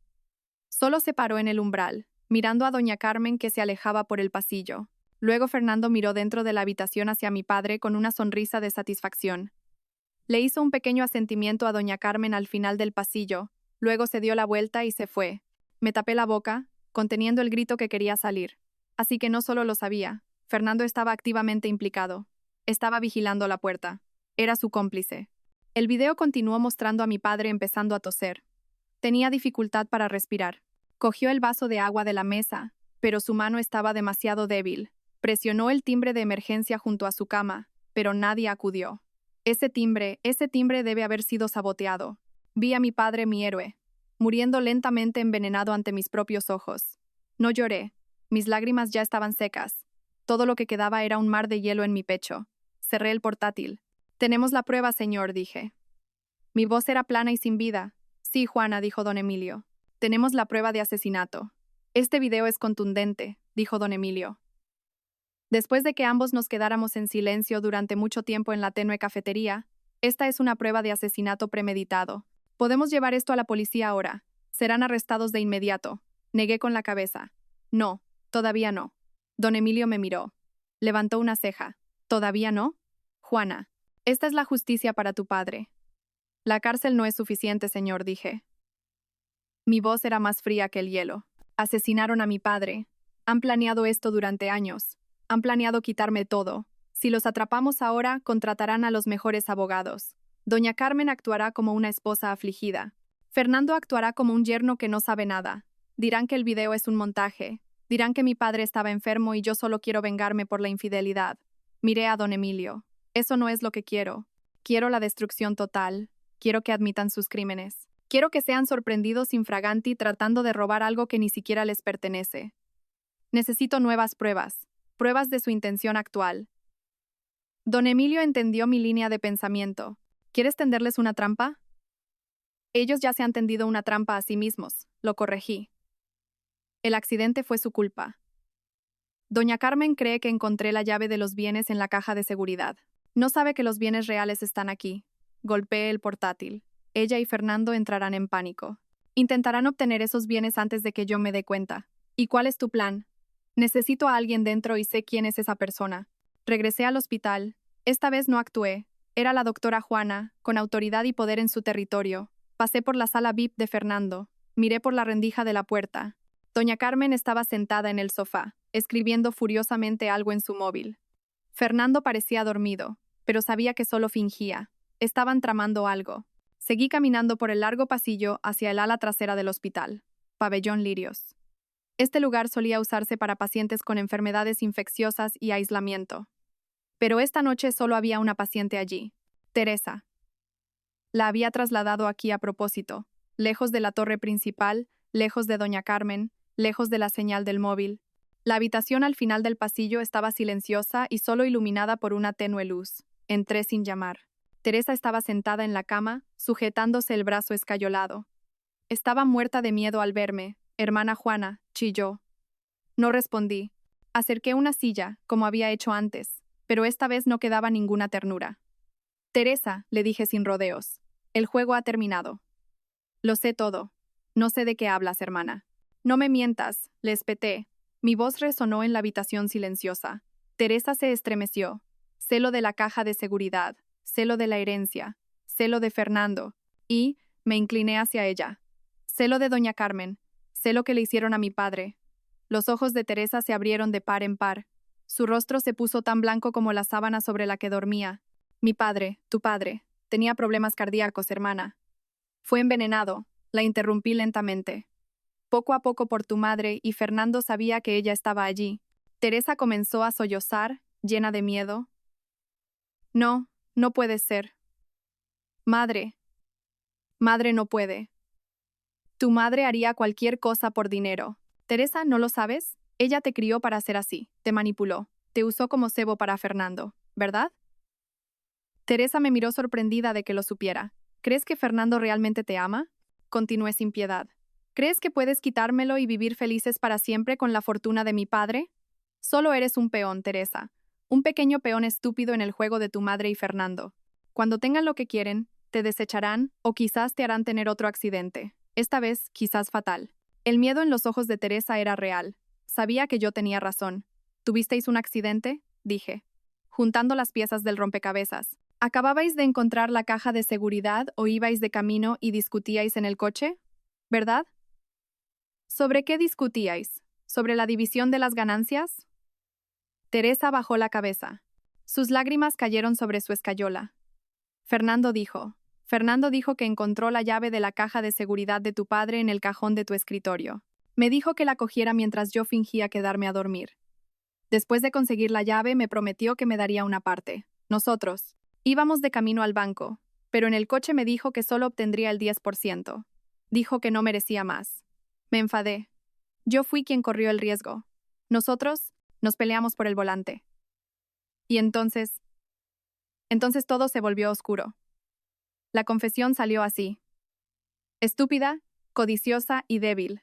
Solo se paró en el umbral, mirando a doña Carmen que se alejaba por el pasillo. Luego Fernando miró dentro de la habitación hacia mi padre con una sonrisa de satisfacción. Le hizo un pequeño asentimiento a doña Carmen al final del pasillo, luego se dio la vuelta y se fue. Me tapé la boca, conteniendo el grito que quería salir. Así que no solo lo sabía, Fernando estaba activamente implicado. Estaba vigilando la puerta. Era su cómplice. El video continuó mostrando a mi padre empezando a toser. Tenía dificultad para respirar. Cogió el vaso de agua de la mesa, pero su mano estaba demasiado débil. Presionó el timbre de emergencia junto a su cama, pero nadie acudió. Ese timbre debe haber sido saboteado. Vi a mi padre, mi héroe, muriendo lentamente envenenado ante mis propios ojos. No lloré. Mis lágrimas ya estaban secas. Todo lo que quedaba era un mar de hielo en mi pecho. Cerré el portátil. Tenemos la prueba, señor, dije. Mi voz era plana y sin vida. Sí, Juana, dijo don Emilio. Tenemos la prueba de asesinato. Este video es contundente, dijo don Emilio. Después de que ambos nos quedáramos en silencio durante mucho tiempo en la tenue cafetería, esta es una prueba de asesinato premeditado. Podemos llevar esto a la policía ahora. Serán arrestados de inmediato. Negué con la cabeza. No, todavía no. Don Emilio me miró. Levantó una ceja. ¿Todavía no? Juana, esta es la justicia para tu padre. La cárcel no es suficiente, señor, dije. Mi voz era más fría que el hielo. Asesinaron a mi padre. Han planeado esto durante años. Han planeado quitarme todo. Si los atrapamos ahora, contratarán a los mejores abogados. Doña Carmen actuará como una esposa afligida. Fernando actuará como un yerno que no sabe nada. Dirán que el video es un montaje. Dirán que mi padre estaba enfermo y yo solo quiero vengarme por la infidelidad. Miré a don Emilio. Eso no es lo que quiero. Quiero la destrucción total. Quiero que admitan sus crímenes. Quiero que sean sorprendidos infraganti tratando de robar algo que ni siquiera les pertenece. Necesito nuevas pruebas. Pruebas de su intención actual. Don Emilio entendió mi línea de pensamiento. ¿Quieres tenderles una trampa? Ellos ya se han tendido una trampa a sí mismos, lo corregí. El accidente fue su culpa. Doña Carmen cree que encontré la llave de los bienes en la caja de seguridad. No sabe que los bienes reales están aquí. Golpeé el portátil. ella y Fernando entrarán en pánico. Intentarán obtener esos bienes antes de que yo me dé cuenta. ¿Y cuál es tu plan? Necesito a alguien dentro y sé quién es esa persona. Regresé al hospital. Esta vez no actué. Era la doctora Juana, con autoridad y poder en su territorio. Pasé por la sala VIP de Fernando. Miré por la rendija de la puerta. Doña Carmen estaba sentada en el sofá, escribiendo furiosamente algo en su móvil. Fernando parecía dormido, pero sabía que solo fingía. Estaban tramando algo. Seguí caminando por el largo pasillo hacia el ala trasera del hospital. Pabellón Lirios. Este lugar solía usarse para pacientes con enfermedades infecciosas y aislamiento. Pero esta noche solo había una paciente allí, Teresa. La había trasladado aquí a propósito, lejos de la torre principal, lejos de Doña Carmen, lejos de la señal del móvil. La habitación al final del pasillo estaba silenciosa y solo iluminada por una tenue luz. Entré sin llamar. Teresa estaba sentada en la cama, sujetándose el brazo escayolado. Estaba muerta de miedo al verme. Hermana Juana, chilló. No respondí. Acerqué una silla, como había hecho antes, pero esta vez no quedaba ninguna ternura. Teresa, le dije sin rodeos. El juego ha terminado. Lo sé todo. No sé de qué hablas, hermana. No me mientas, le espeté. Mi voz resonó en la habitación silenciosa. Teresa se estremeció. Sé lo de la caja de seguridad, sé lo de la herencia, sé lo de Fernando, y me incliné hacia ella. Sé lo de doña Carmen, sé lo que le hicieron a mi padre. Los ojos de Teresa se abrieron de par en par. Su rostro se puso tan blanco como la sábana sobre la que dormía. Mi padre, tu padre, tenía problemas cardíacos, hermana. Fue envenenado, la interrumpí lentamente. Poco a poco por tu madre, y Fernando sabía que ella estaba allí. Teresa comenzó a sollozar, llena de miedo. No, no puede ser. Madre. Madre no puede. Tu madre haría cualquier cosa por dinero. Teresa, ¿no lo sabes? Ella te crió para ser así, te manipuló, te usó como cebo para Fernando, ¿verdad? Teresa me miró sorprendida de que lo supiera. ¿Crees que Fernando realmente te ama? Continué sin piedad. ¿Crees que puedes quitármelo y vivir felices para siempre con la fortuna de mi padre? Solo eres un peón, Teresa. Un pequeño peón estúpido en el juego de tu madre y Fernando. Cuando tengan lo que quieren, te desecharán o quizás te harán tener otro accidente. Esta vez, quizás fatal. El miedo en los ojos de Teresa era real. Sabía que yo tenía razón. ¿Tuvisteis un accidente? Dije, juntando las piezas del rompecabezas. ¿Acababais de encontrar la caja de seguridad o ibais de camino y discutíais en el coche? ¿Verdad? ¿Sobre qué discutíais? ¿Sobre la división de las ganancias? Teresa bajó la cabeza. Sus lágrimas cayeron sobre su escayola. Fernando dijo que encontró la llave de la caja de seguridad de tu padre en el cajón de tu escritorio. Me dijo que la cogiera mientras yo fingía quedarme a dormir. Después de conseguir la llave, me prometió que me daría una parte. Nosotros íbamos de camino al banco, pero en el coche me dijo que solo obtendría el 10%. Dijo que no merecía más. Me enfadé. Yo fui quien corrió el riesgo. Nosotros nos peleamos por el volante. Y entonces todo se volvió oscuro. La confesión salió así. Estúpida, codiciosa y débil.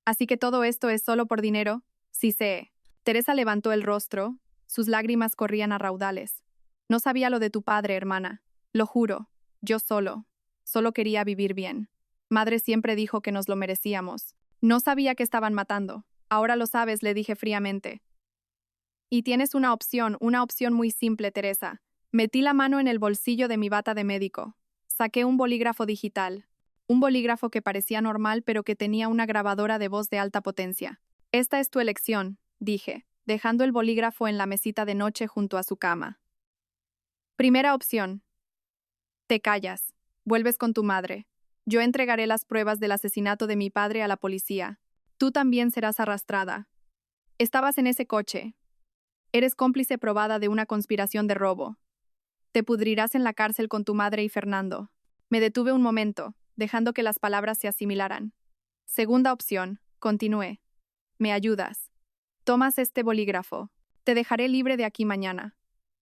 Así que todo esto es solo por dinero, sí sé. Teresa levantó el rostro, sus lágrimas corrían a raudales. No sabía lo de tu padre, hermana. Lo juro, yo solo quería vivir bien. Madre siempre dijo que nos lo merecíamos. No sabía que estaban matando. Ahora lo sabes, le dije fríamente. Y tienes una opción muy simple, Teresa. Metí la mano en el bolsillo de mi bata de médico. Saqué un bolígrafo digital. Un bolígrafo que parecía normal pero que tenía una grabadora de voz de alta potencia. Esta es tu elección, dije, dejando el bolígrafo en la mesita de noche junto a su cama. Primera opción. Te callas. Vuelves con tu madre. Yo entregaré las pruebas del asesinato de mi padre a la policía. Tú también serás arrastrada. Estabas en ese coche. Eres cómplice probada de una conspiración de robo. Te pudrirás en la cárcel con tu madre y Fernando. Me detuve un momento, dejando que las palabras se asimilaran. Segunda opción, continué. Me ayudas. Tomas este bolígrafo. Te dejaré libre de aquí mañana.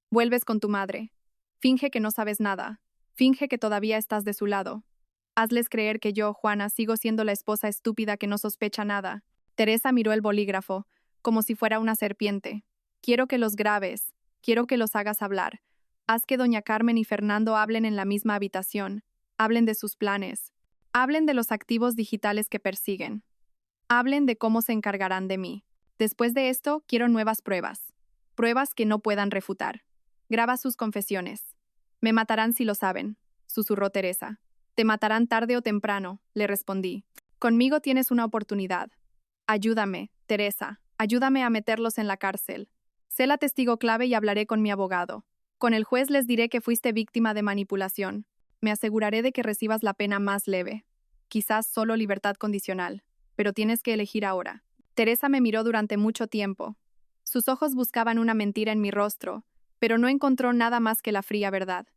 Vuelves con tu madre. Finge que no sabes nada. Finge que todavía estás de su lado. Hazles creer que yo, Juana, sigo siendo la esposa estúpida que no sospecha nada. Teresa miró el bolígrafo, como si fuera una serpiente. Quiero que los grabes. Quiero que los hagas hablar. Haz que doña Carmen y Fernando hablen en la misma habitación. Hablen de sus planes. Hablen de los activos digitales que persiguen. Hablen de cómo se encargarán de mí. Después de esto, quiero nuevas pruebas. Pruebas que no puedan refutar. Graba sus confesiones. Me matarán si lo saben, susurró Teresa. Te matarán tarde o temprano, le respondí. Conmigo tienes una oportunidad. Ayúdame, Teresa. Ayúdame a meterlos en la cárcel. Sé la testigo clave y hablaré con mi abogado. Con el juez les diré que fuiste víctima de manipulación. Me aseguraré de que recibas la pena más leve. Quizás solo libertad condicional. Pero tienes que elegir ahora. Teresa me miró durante mucho tiempo. Sus ojos buscaban una mentira en mi rostro, pero no encontró nada más que la fría verdad.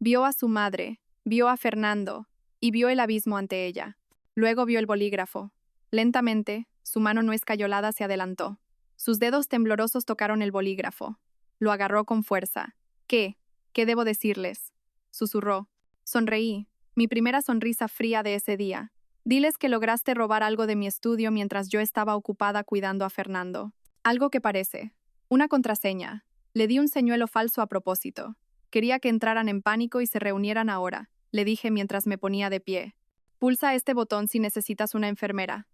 Vio a su madre, vio a Fernando, y vio el abismo ante ella. Luego vio el bolígrafo. Lentamente, su mano no escayolada se adelantó. Sus dedos temblorosos tocaron el bolígrafo. Lo agarró con fuerza. ¿Qué? ¿Qué debo decirles? Susurró. Sonreí, mi primera sonrisa fría de ese día. Diles que lograste robar algo de mi estudio mientras yo estaba ocupada cuidando a Fernando. Algo que parece. Una contraseña. Le di un señuelo falso a propósito. Quería que entraran en pánico y se reunieran ahora, le dije mientras me ponía de pie. Pulsa este botón si necesitas una enfermera.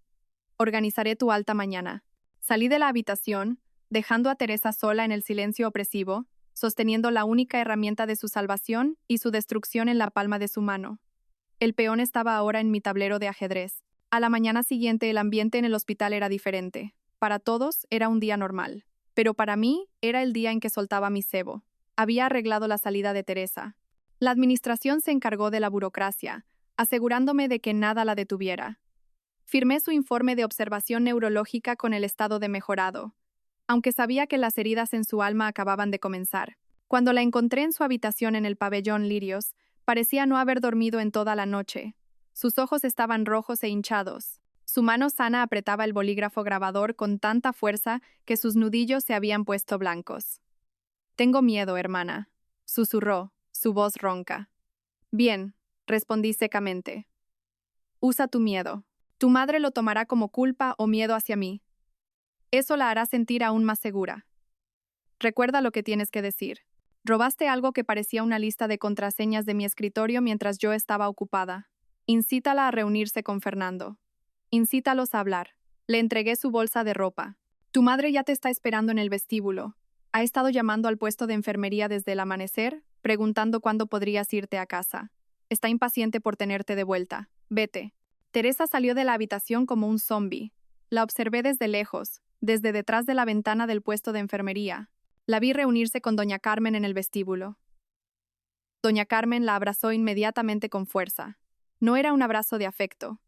Organizaré tu alta mañana. Salí de la habitación, dejando a Teresa sola en el silencio opresivo, sosteniendo la única herramienta de su salvación y su destrucción en la palma de su mano. El peón estaba ahora en mi tablero de ajedrez. A la mañana siguiente el ambiente en el hospital era diferente. Para todos era un día normal. Pero para mí era el día en que soltaba mi cebo. Había arreglado la salida de Teresa. La administración se encargó de la burocracia, asegurándome de que nada la detuviera. Firmé su informe de observación neurológica con el estado de mejorado, aunque sabía que las heridas en su alma acababan de comenzar. Cuando la encontré en su habitación en el pabellón Lirios, parecía no haber dormido en toda la noche. Sus ojos estaban rojos e hinchados. Su mano sana apretaba el bolígrafo grabador con tanta fuerza que sus nudillos se habían puesto blancos. «Tengo miedo, hermana», susurró, su voz ronca. «Bien», respondí secamente. «Usa tu miedo. Tu madre lo tomará como culpa o miedo hacia mí. Eso la hará sentir aún más segura. Recuerda lo que tienes que decir. Robaste algo que parecía una lista de contraseñas de mi escritorio mientras yo estaba ocupada. Incítala a reunirse con Fernando. Incítalos a hablar». Le entregué su bolsa de ropa. «Tu madre ya te está esperando en el vestíbulo. Ha estado llamando al puesto de enfermería desde el amanecer, preguntando cuándo podrías irte a casa. Está impaciente por tenerte de vuelta. Vete». Teresa salió de la habitación como un zombi. La observé desde lejos, desde detrás de la ventana del puesto de enfermería. La vi reunirse con doña Carmen en el vestíbulo. Doña Carmen la abrazó inmediatamente con fuerza. No era un abrazo de afecto.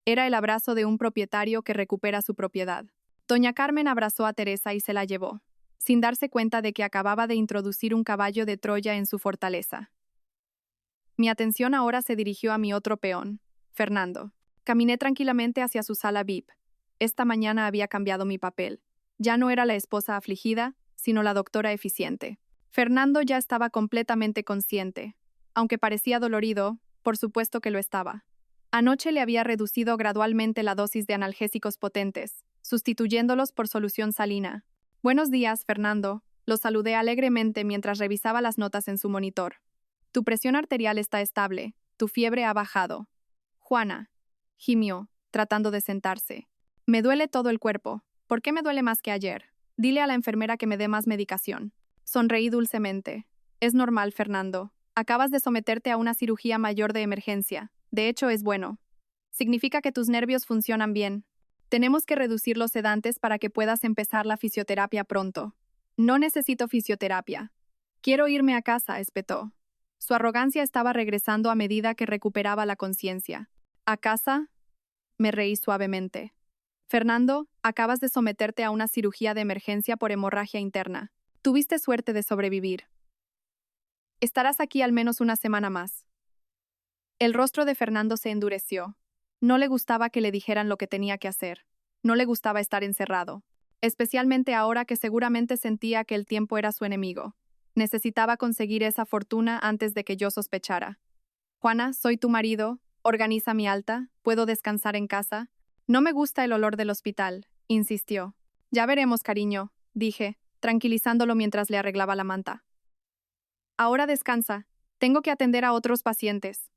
Era el abrazo de un propietario que recupera su propiedad. Doña Carmen abrazó a Teresa y se la llevó, sin darse cuenta de que acababa de introducir un caballo de Troya en su fortaleza. Mi atención ahora se dirigió a mi otro peón, Fernando. Caminé tranquilamente hacia su sala VIP. Esta mañana había cambiado mi papel. Ya no era la esposa afligida, sino la doctora eficiente. Fernando ya estaba completamente consciente. Aunque parecía dolorido, por supuesto que lo estaba. Anoche le había reducido gradualmente la dosis de analgésicos potentes, sustituyéndolos por solución salina. «Buenos días, Fernando», lo saludé alegremente mientras revisaba las notas en su monitor. «Tu presión arterial está estable, tu fiebre ha bajado». «Juana», gimió, tratando de sentarse. «Me duele todo el cuerpo. ¿Por qué me duele más que ayer? Dile a la enfermera que me dé más medicación». Sonreí dulcemente. «Es normal, Fernando. Acabas de someterte a una cirugía mayor de emergencia. De hecho, es bueno. Significa que tus nervios funcionan bien. Tenemos que reducir los sedantes para que puedas empezar la fisioterapia pronto». «No necesito fisioterapia. Quiero irme a casa», espetó. Su arrogancia estaba regresando a medida que recuperaba la conciencia. «¿A casa?» Me reí suavemente. «Fernando, acabas de someterte a una cirugía de emergencia por hemorragia interna. Tuviste suerte de sobrevivir. Estarás aquí al menos una semana más». El rostro de Fernando se endureció. No le gustaba que le dijeran lo que tenía que hacer. No le gustaba estar encerrado. Especialmente ahora que seguramente sentía que el tiempo era su enemigo. Necesitaba conseguir esa fortuna antes de que yo sospechara. «Juana, soy tu marido. Organiza mi alta. ¿Puedo descansar en casa?» «No me gusta el olor del hospital», insistió. «Ya veremos, cariño», dije, tranquilizándolo mientras le arreglaba la manta. «Ahora descansa. Tengo que atender a otros pacientes.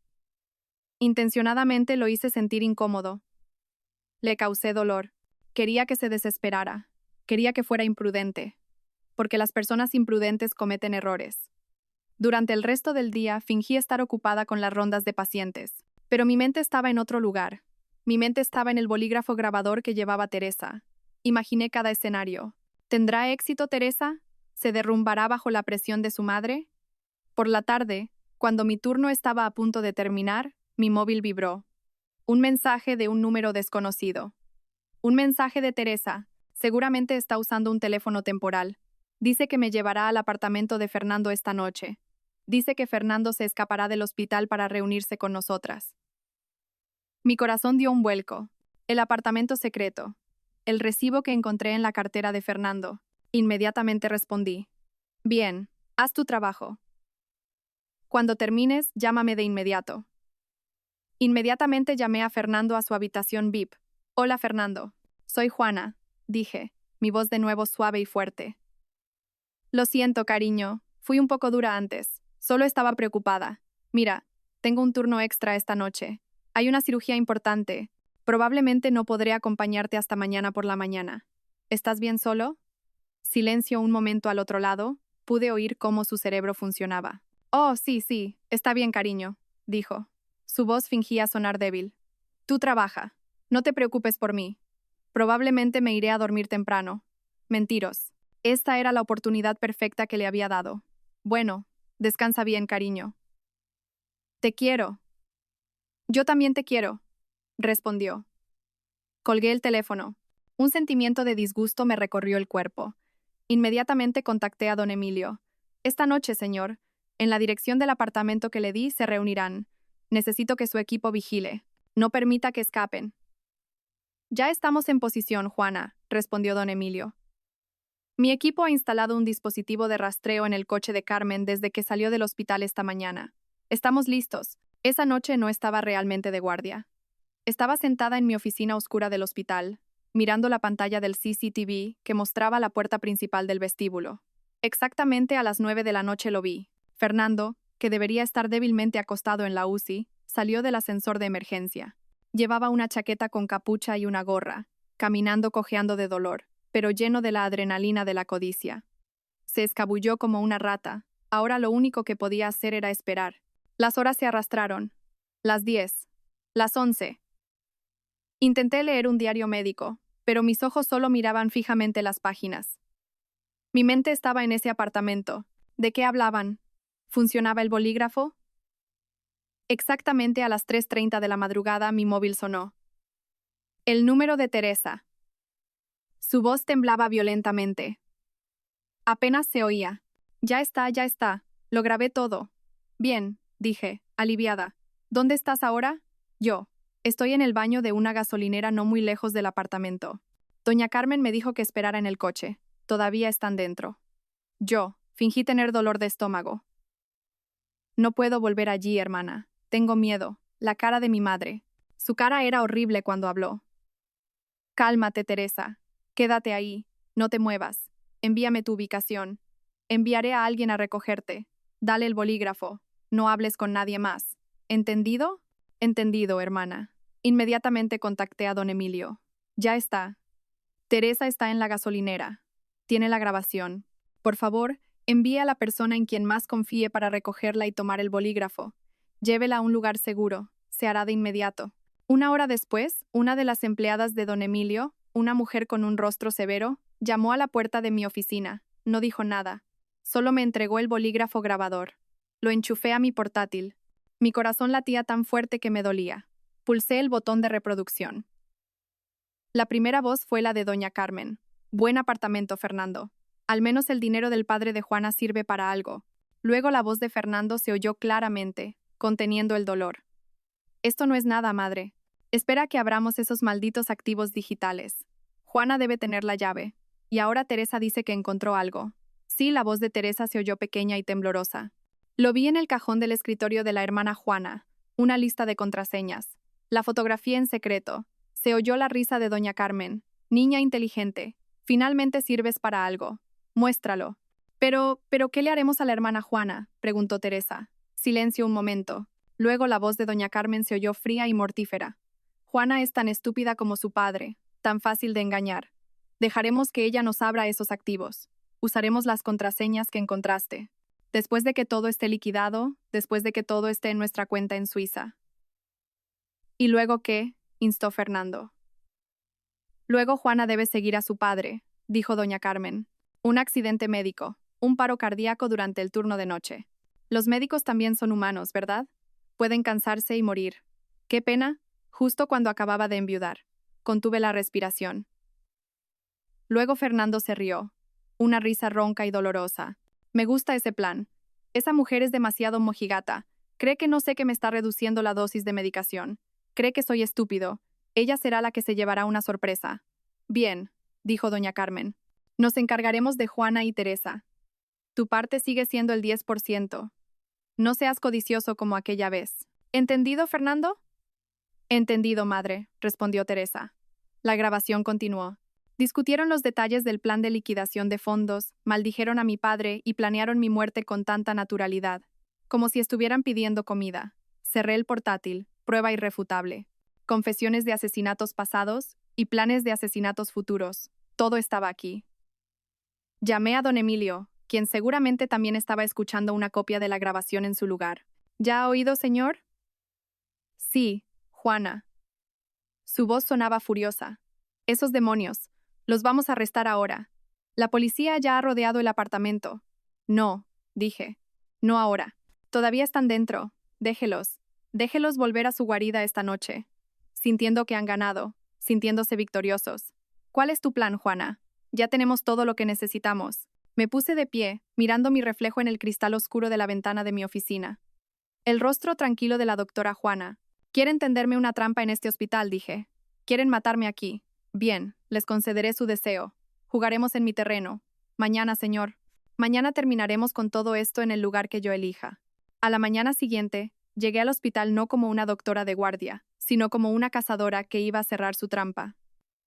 Intencionadamente lo hice sentir incómodo. Le causé dolor. Quería que se desesperara. Quería que fuera imprudente. Porque las personas imprudentes cometen errores. Durante el resto del día fingí estar ocupada con las rondas de pacientes. Pero mi mente estaba en otro lugar. Mi mente estaba en el bolígrafo grabador que llevaba Teresa. Imaginé cada escenario. ¿Tendrá éxito Teresa? ¿Se derrumbará bajo la presión de su madre? Por la tarde, cuando mi turno estaba a punto de terminar, mi móvil vibró. Un mensaje de un número desconocido. Un mensaje de Teresa. Seguramente está usando un teléfono temporal. Dice que me llevará al apartamento de Fernando esta noche. Dice que Fernando se escapará del hospital para reunirse con nosotras. Mi corazón dio un vuelco. El apartamento secreto. El recibo que encontré en la cartera de Fernando. Inmediatamente respondí. Bien, haz tu trabajo. Cuando termines, llámame de inmediato. Inmediatamente llamé a Fernando a su habitación VIP. Hola Fernando. Soy Juana, dije, mi voz de nuevo suave y fuerte. Lo siento, cariño. Fui un poco dura antes. Solo estaba preocupada. Mira, tengo un turno extra esta noche. Hay una cirugía importante. Probablemente no podré acompañarte hasta mañana por la mañana. ¿Estás bien solo? Silencio un momento al otro lado. Pude oír cómo su cerebro funcionaba. Oh, sí, está bien, cariño, dijo. Su voz fingía sonar débil. Tú trabaja. No te preocupes por mí. Probablemente me iré a dormir temprano. Mentiros. Esta era la oportunidad perfecta que le había dado. Bueno, descansa bien, cariño. Te quiero. Yo también te quiero, respondió. Colgué el teléfono. Un sentimiento de disgusto me recorrió el cuerpo. Inmediatamente contacté a don Emilio. Esta noche, señor, en la dirección del apartamento que le di se reunirán. Necesito que su equipo vigile. No permita que escapen. Ya estamos en posición, Juana, respondió don Emilio. Mi equipo ha instalado un dispositivo de rastreo en el coche de Carmen desde que salió del hospital esta mañana. Estamos listos. Esa noche no estaba realmente de guardia. Estaba sentada en mi oficina oscura del hospital, mirando la pantalla del CCTV que mostraba la puerta principal del vestíbulo. Exactamente a las 9 de la noche lo vi. Fernando, que debería estar débilmente acostado en la UCI, salió del ascensor de emergencia. Llevaba una chaqueta con capucha y una gorra, caminando cojeando de dolor, pero lleno de la adrenalina de la codicia. Se escabulló como una rata. Ahora lo único que podía hacer era esperar. Las horas se arrastraron. Las 10. Las 11. Intenté leer un diario médico, pero mis ojos solo miraban fijamente las páginas. Mi mente estaba en ese apartamento. ¿De qué hablaban? ¿Funcionaba el bolígrafo? Exactamente a las 3:30 de la madrugada mi móvil sonó. El número de Teresa. Su voz temblaba violentamente. Apenas se oía. Ya está. Lo grabé todo. Bien, dije, aliviada. ¿Dónde estás ahora? Yo. Estoy en el baño de una gasolinera no muy lejos del apartamento. Doña Carmen me dijo que esperara en el coche. Todavía están dentro. Yo. Fingí tener dolor de estómago. No puedo volver allí, hermana. Tengo miedo. La cara de mi madre. Su cara era horrible cuando habló. Cálmate, Teresa. Quédate ahí. No te muevas. Envíame tu ubicación. Enviaré a alguien a recogerte. Dale el bolígrafo. No hables con nadie más. ¿Entendido? Entendido, hermana. Inmediatamente contacté a don Emilio. Ya está. Teresa está en la gasolinera. Tiene la grabación. Por favor, envíe a la persona en quien más confíe para recogerla y tomar el bolígrafo. Llévela a un lugar seguro. Se hará de inmediato. Una hora después, una de las empleadas de don Emilio, una mujer con un rostro severo, llamó a la puerta de mi oficina. No dijo nada. Solo me entregó el bolígrafo grabador. Lo enchufé a mi portátil. Mi corazón latía tan fuerte que me dolía. Pulsé el botón de reproducción. La primera voz fue la de doña Carmen. Buen apartamento, Fernando. Al menos el dinero del padre de Juana sirve para algo. Luego la voz de Fernando se oyó claramente, conteniendo el dolor. Esto no es nada, madre. Espera que abramos esos malditos activos digitales. Juana debe tener la llave. Y ahora Teresa dice que encontró algo. Sí, la voz de Teresa se oyó pequeña y temblorosa. Lo vi en el cajón del escritorio de la hermana Juana, una lista de contraseñas. La fotografié en secreto. Se oyó la risa de doña Carmen. Niña inteligente. Finalmente sirves para algo. Muéstralo. ¿Pero qué le haremos a la hermana Juana?, preguntó Teresa. Silencio un momento. Luego la voz de doña Carmen se oyó fría y mortífera. Juana es tan estúpida como su padre, tan fácil de engañar. Dejaremos que ella nos abra esos activos. Usaremos las contraseñas que encontraste. Después de que todo esté liquidado, después de que todo esté en nuestra cuenta en Suiza. ¿Y luego qué?, instó Fernando. Luego Juana debe seguir a su padre, dijo doña Carmen. Un accidente médico, un paro cardíaco durante el turno de noche. Los médicos también son humanos, ¿verdad? Pueden cansarse y morir. Qué pena, justo cuando acababa de enviudar. Contuve la respiración. Luego Fernando se rió. Una risa ronca y dolorosa. Me gusta ese plan. Esa mujer es demasiado mojigata. Cree que no sé que me está reduciendo la dosis de medicación. Cree que soy estúpido. Ella será la que se llevará una sorpresa. Bien, dijo doña Carmen. Nos encargaremos de Juana y Teresa. Tu parte sigue siendo el 10%. No seas codicioso como aquella vez. ¿Entendido, Fernando? Entendido, madre, respondió Teresa. La grabación continuó. Discutieron los detalles del plan de liquidación de fondos, maldijeron a mi padre y planearon mi muerte con tanta naturalidad, como si estuvieran pidiendo comida. Cerré el portátil, prueba irrefutable. Confesiones de asesinatos pasados y planes de asesinatos futuros. Todo estaba aquí. Llamé a don Emilio, quien seguramente también estaba escuchando una copia de la grabación en su lugar. ¿Ya ha oído, señor? Sí, Juana. Su voz sonaba furiosa. Esos demonios. Los vamos a arrestar ahora. La policía ya ha rodeado el apartamento. No, dije. No ahora. Todavía están dentro. Déjelos. Déjelos volver a su guarida esta noche. Sintiendo que han ganado, sintiéndose victoriosos. ¿Cuál es tu plan, Juana? Ya tenemos todo lo que necesitamos. Me puse de pie, mirando mi reflejo en el cristal oscuro de la ventana de mi oficina. El rostro tranquilo de la doctora Juana. Quieren tenderme una trampa en este hospital, dije. Quieren matarme aquí. Bien, les concederé su deseo. Jugaremos en mi terreno. Mañana, señor. Mañana terminaremos con todo esto en el lugar que yo elija. A la mañana siguiente, llegué al hospital no como una doctora de guardia, sino como una cazadora que iba a cerrar su trampa.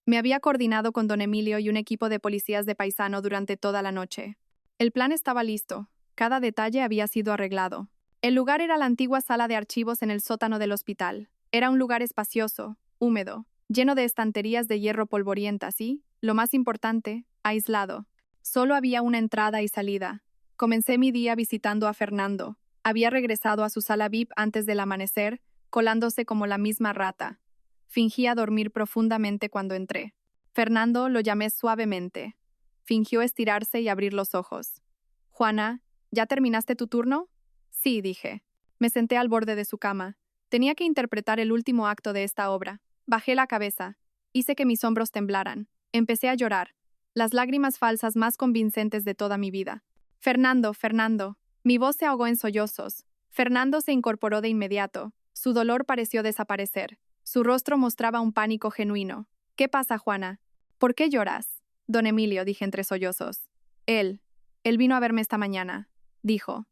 Me había coordinado con don Emilio y un equipo de policías de paisano durante toda la noche. El plan estaba listo. Cada detalle había sido arreglado. El lugar era la antigua sala de archivos en el sótano del hospital. Era un lugar espacioso, húmedo, lleno de estanterías de hierro polvorientas y, lo más importante, aislado. Solo había una entrada y salida. Comencé mi día visitando a Fernando. Había regresado a su sala VIP antes del amanecer, colándose como la misma rata. Fingía dormir profundamente cuando entré. Fernando lo llamé suavemente. Fingió estirarse y abrir los ojos. Juana, ¿ya terminaste tu turno? Sí, dije. Me senté al borde de su cama. Tenía que interpretar el último acto de esta obra. Bajé la cabeza. Hice que mis hombros temblaran. Empecé a llorar. Las lágrimas falsas más convincentes de toda mi vida. Fernando, Fernando. Mi voz se ahogó en sollozos. Fernando se incorporó de inmediato. Su dolor pareció desaparecer. Su rostro mostraba un pánico genuino. ¿Qué pasa, Juana? ¿Por qué lloras? Don Emilio, dije entre sollozos. Él vino a verme esta mañana. Dijo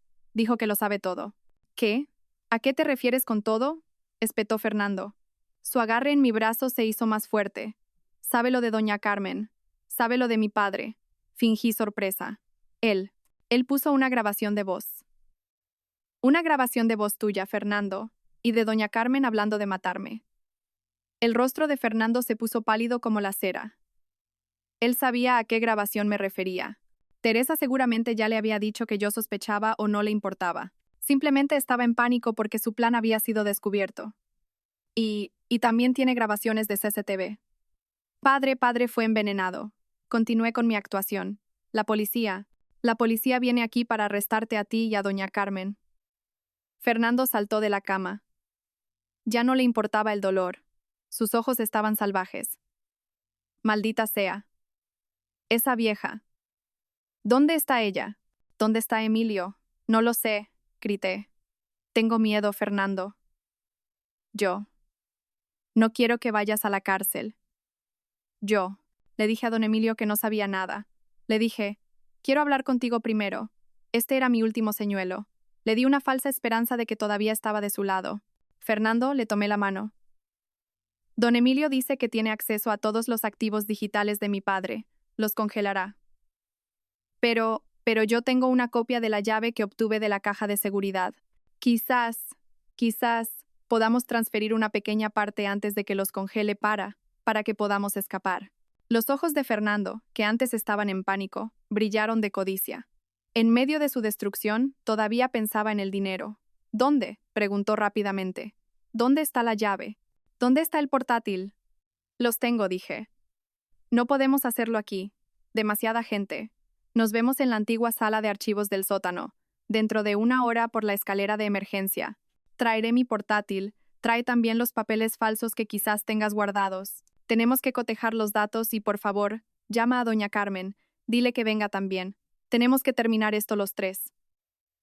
que lo sabe todo. ¿Qué? ¿A qué te refieres con todo? Espetó Fernando. Su agarre en mi brazo se hizo más fuerte. Sabe lo de doña Carmen. Sabe lo de mi padre. Fingí sorpresa. Él puso una grabación de voz. Una grabación de voz tuya, Fernando, y de doña Carmen hablando de matarme. El rostro de Fernando se puso pálido como la cera. Él sabía a qué grabación me refería. Teresa seguramente ya le había dicho que yo sospechaba o no le importaba. Simplemente estaba en pánico porque su plan había sido descubierto. Y también tiene grabaciones de CCTV. Padre fue envenenado. Continué con mi actuación. La policía viene aquí para arrestarte a ti y a doña Carmen. Fernando saltó de la cama. Ya no le importaba el dolor. Sus ojos estaban salvajes. Maldita sea. Esa vieja. ¿Dónde está ella? ¿Dónde está Emilio? No lo sé, grité. Tengo miedo, Fernando. Yo. No quiero que vayas a la cárcel. Yo. Le dije a don Emilio que no sabía nada. Le dije, quiero hablar contigo primero. Este era mi último señuelo. Le di una falsa esperanza de que todavía estaba de su lado. Fernando le tomé la mano. Don Emilio dice que tiene acceso a todos los activos digitales de mi padre. Los congelará. Pero yo tengo una copia de la llave que obtuve de la caja de seguridad. Quizás podamos transferir una pequeña parte antes de que los congele para que podamos escapar. Los ojos de Fernando, que antes estaban en pánico, brillaron de codicia. En medio de su destrucción, todavía pensaba en el dinero. ¿Dónde?, preguntó rápidamente. ¿Dónde está la llave? ¿Dónde está el portátil? Los tengo, dije. No podemos hacerlo aquí. Demasiada gente. Nos vemos en la antigua sala de archivos del sótano. Dentro de 1 hora por la escalera de emergencia. Traeré mi portátil. Trae también los papeles falsos que quizás tengas guardados. Tenemos que cotejar los datos y, por favor, llama a doña Carmen. Dile que venga también. Tenemos que terminar esto los tres.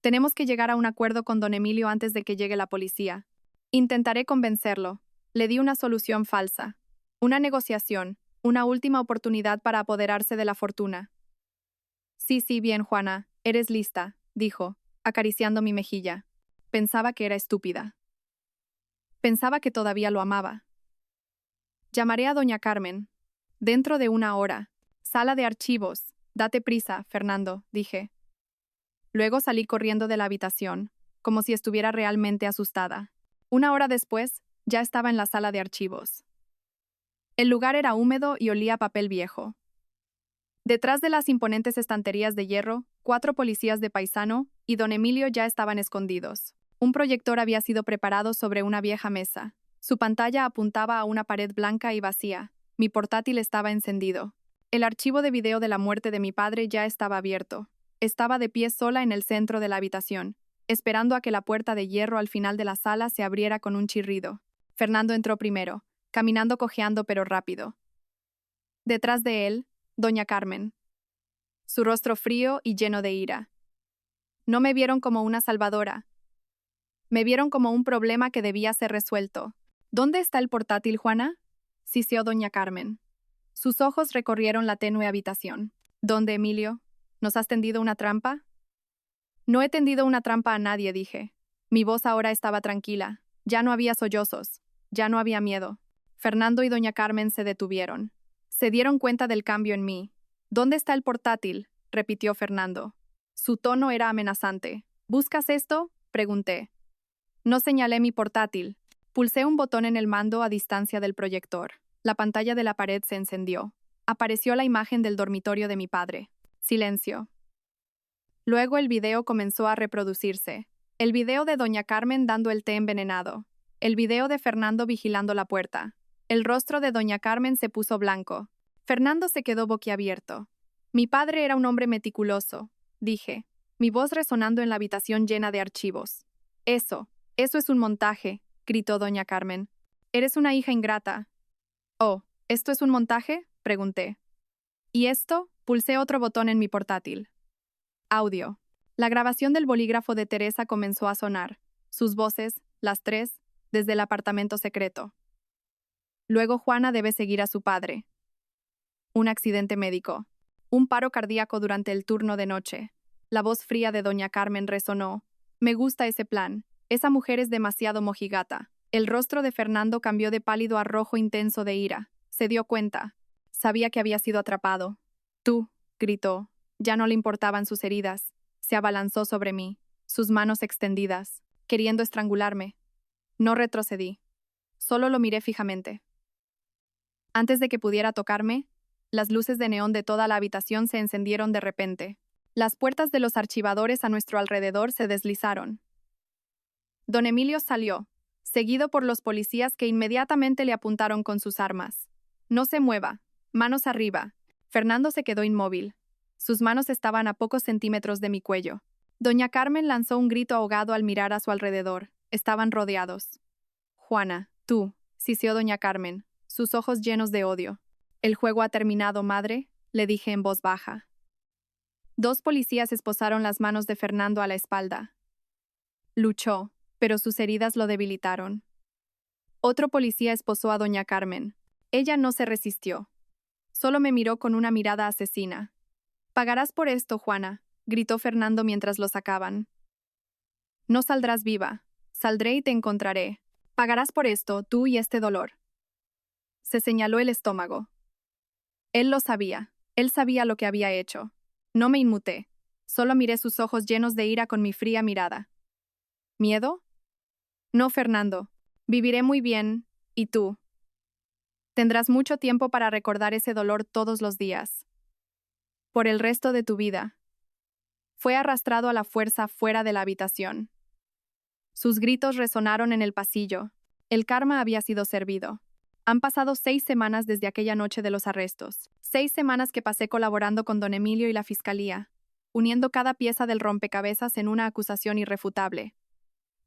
Tenemos que llegar a un acuerdo con don Emilio antes de que llegue la policía. Intentaré convencerlo. Le di una solución falsa. Una negociación. Una última oportunidad para apoderarse de la fortuna. Sí, bien, Juana. Eres lista, dijo, acariciando mi mejilla. Pensaba que era estúpida. Pensaba que todavía lo amaba. Llamaré a doña Carmen. Dentro de 1 hora. Sala de archivos. Date prisa, Fernando, dije. Luego salí corriendo de la habitación, como si estuviera realmente asustada. 1 hora después, ya estaba en la sala de archivos. El lugar era húmedo y olía a papel viejo. Detrás de las imponentes estanterías de hierro, 4 policías de paisano y don Emilio ya estaban escondidos. Un proyector había sido preparado sobre una vieja mesa. Su pantalla apuntaba a una pared blanca y vacía. Mi portátil estaba encendido. El archivo de video de la muerte de mi padre ya estaba abierto. Estaba de pie sola en el centro de la habitación, esperando a que la puerta de hierro al final de la sala se abriera con un chirrido. Fernando entró primero, caminando cojeando pero rápido. Detrás de él, doña Carmen. Su rostro frío y lleno de ira. No me vieron como una salvadora. Me vieron como un problema que debía ser resuelto. ¿Dónde está el portátil, Juana?, siseó doña Carmen. Sus ojos recorrieron la tenue habitación. ¿Dónde, Emilio? ¿Nos has tendido una trampa? No he tendido una trampa a nadie, dije. Mi voz ahora estaba tranquila. Ya no había sollozos. Ya no había miedo. Fernando y doña Carmen se detuvieron. Se dieron cuenta del cambio en mí. ¿Dónde está el portátil?, repitió Fernando. Su tono era amenazante. ¿Buscas esto?, pregunté. No señalé mi portátil. Pulsé un botón en el mando a distancia del proyector. La pantalla de la pared se encendió. Apareció la imagen del dormitorio de mi padre. Silencio. Luego el video comenzó a reproducirse. El video de doña Carmen dando el té envenenado. El video de Fernando vigilando la puerta. El rostro de doña Carmen se puso blanco. Fernando se quedó boquiabierto. Mi padre era un hombre meticuloso, dije, mi voz resonando en la habitación llena de archivos. Eso es un montaje, gritó doña Carmen. Eres una hija ingrata. Oh, ¿esto es un montaje?, pregunté. ¿Y esto? Pulsé otro botón en mi portátil. Audio. La grabación del bolígrafo de Teresa comenzó a sonar. Sus voces, las tres, desde el apartamento secreto. Luego Juana debe seguir a su padre. Un accidente médico. Un paro cardíaco durante el turno de noche. La voz fría de doña Carmen resonó. Me gusta ese plan. Esa mujer es demasiado mojigata. El rostro de Fernando cambió de pálido a rojo intenso de ira. Se dio cuenta. Sabía que había sido atrapado. Tú, gritó. Ya no le importaban sus heridas. Se abalanzó sobre mí, sus manos extendidas, queriendo estrangularme. No retrocedí. Solo lo miré fijamente. Antes de que pudiera tocarme, las luces de neón de toda la habitación se encendieron de repente. Las puertas de los archivadores a nuestro alrededor se deslizaron. Don Emilio salió, seguido por los policías que inmediatamente le apuntaron con sus armas. No se mueva. Manos arriba. Fernando se quedó inmóvil. Sus manos estaban a pocos centímetros de mi cuello. Doña Carmen lanzó un grito ahogado al mirar a su alrededor. Estaban rodeados. Juana, tú, siseó doña Carmen, sus ojos llenos de odio. El juego ha terminado, madre, le dije en voz baja. 2 policías esposaron las manos de Fernando a la espalda. Luchó, pero sus heridas lo debilitaron. Otro policía esposó a doña Carmen. Ella no se resistió. Solo me miró con una mirada asesina. Pagarás por esto, Juana, gritó Fernando mientras lo sacaban. No saldrás viva. Saldré y te encontraré. Pagarás por esto, tú y este dolor. Se señaló el estómago. Él lo sabía. Él sabía lo que había hecho. No me inmuté. Solo miré sus ojos llenos de ira con mi fría mirada. ¿Miedo? No, Fernando. Viviré muy bien, ¿y tú? Tendrás mucho tiempo para recordar ese dolor todos los días. Por el resto de tu vida. Fue arrastrado a la fuerza fuera de la habitación. Sus gritos resonaron en el pasillo. El karma había sido servido. Han pasado 6 semanas desde aquella noche de los arrestos. 6 semanas que pasé colaborando con don Emilio y la fiscalía, uniendo cada pieza del rompecabezas en una acusación irrefutable.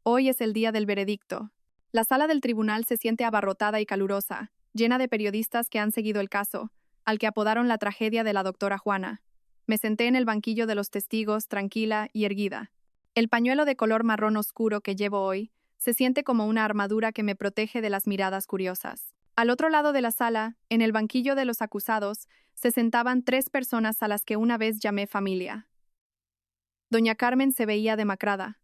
Hoy es el día del veredicto. La sala del tribunal se siente abarrotada y calurosa, llena de periodistas que han seguido el caso, al que apodaron la tragedia de la doctora Juana. Me senté en el banquillo de los testigos, tranquila y erguida. El pañuelo de color marrón oscuro que llevo hoy se siente como una armadura que me protege de las miradas curiosas. Al otro lado de la sala, en el banquillo de los acusados, se sentaban 3 personas a las que una vez llamé familia. Doña Carmen se veía demacrada.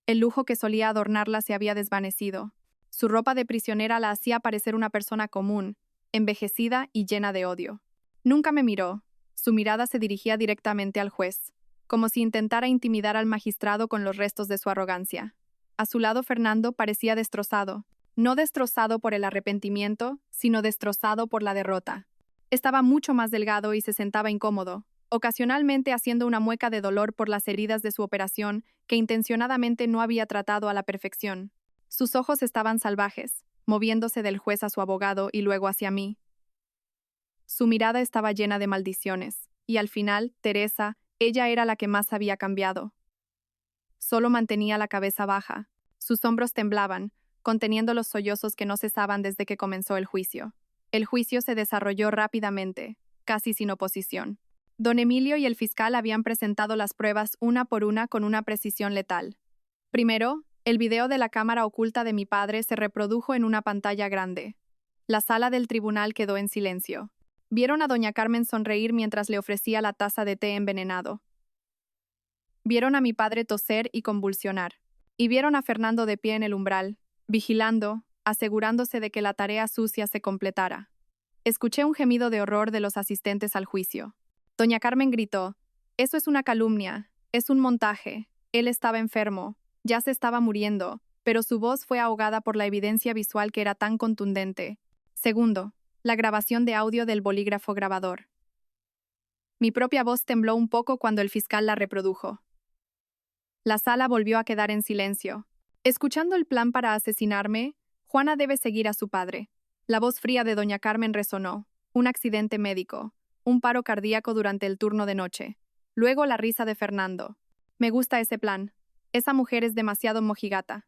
El lujo que solía adornarla se había desvanecido. Su ropa de prisionera la hacía parecer una persona común, envejecida y llena de odio. Nunca me miró. Su mirada se dirigía directamente al juez, como si intentara intimidar al magistrado con los restos de su arrogancia. A su lado Fernando parecía destrozado, no destrozado por el arrepentimiento, sino destrozado por la derrota. Estaba mucho más delgado y se sentaba incómodo, ocasionalmente haciendo una mueca de dolor por las heridas de su operación que intencionadamente no había tratado a la perfección. Sus ojos estaban salvajes, moviéndose del juez a su abogado y luego hacia mí. Su mirada estaba llena de maldiciones, y al final, Teresa, ella era la que más había cambiado. Solo mantenía la cabeza baja. Sus hombros temblaban, conteniendo los sollozos que no cesaban desde que comenzó el juicio. El juicio se desarrolló rápidamente, casi sin oposición. Don Emilio y el fiscal habían presentado las pruebas una por una con una precisión letal. Primero, el video de la cámara oculta de mi padre se reprodujo en una pantalla grande. La sala del tribunal quedó en silencio. Vieron a doña Carmen sonreír mientras le ofrecía la taza de té envenenado. Vieron a mi padre toser y convulsionar. Y vieron a Fernando de pie en el umbral, vigilando, asegurándose de que la tarea sucia se completara. Escuché un gemido de horror de los asistentes al juicio. Doña Carmen gritó: «Eso es una calumnia, es un montaje. Él estaba enfermo, ya se estaba muriendo», pero su voz fue ahogada por la evidencia visual que era tan contundente. Segundo, la grabación de audio del bolígrafo grabador. Mi propia voz tembló un poco cuando el fiscal la reprodujo. La sala volvió a quedar en silencio. Escuchando el plan para asesinarme, Juana debe seguir a su padre. La voz fría de doña Carmen resonó. Un accidente médico. Un paro cardíaco durante el turno de noche. Luego la risa de Fernando. Me gusta ese plan. Esa mujer es demasiado mojigata.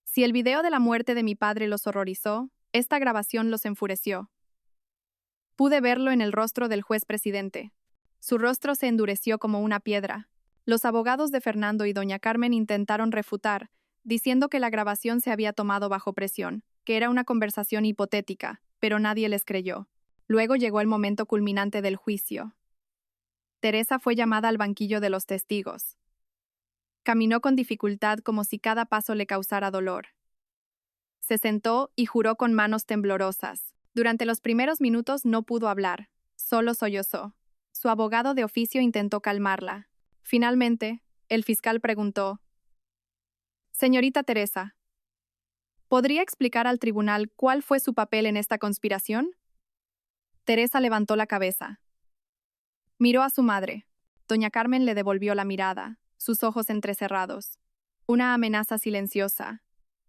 Si el video de la muerte de mi padre los horrorizó, esta grabación los enfureció. Pude verlo en el rostro del juez presidente. Su rostro se endureció como una piedra. Los abogados de Fernando y doña Carmen intentaron refutar, diciendo que la grabación se había tomado bajo presión, que era una conversación hipotética, pero nadie les creyó. Luego llegó el momento culminante del juicio. Teresa fue llamada al banquillo de los testigos. Caminó con dificultad como si cada paso le causara dolor. Se sentó y juró con manos temblorosas. Durante los primeros minutos no pudo hablar, solo sollozó. Su abogado de oficio intentó calmarla. Finalmente, el fiscal preguntó: «Señorita Teresa, ¿podría explicar al tribunal cuál fue su papel en esta conspiración?». Teresa levantó la cabeza. Miró a su madre. Doña Carmen le devolvió la mirada, sus ojos entrecerrados. Una amenaza silenciosa.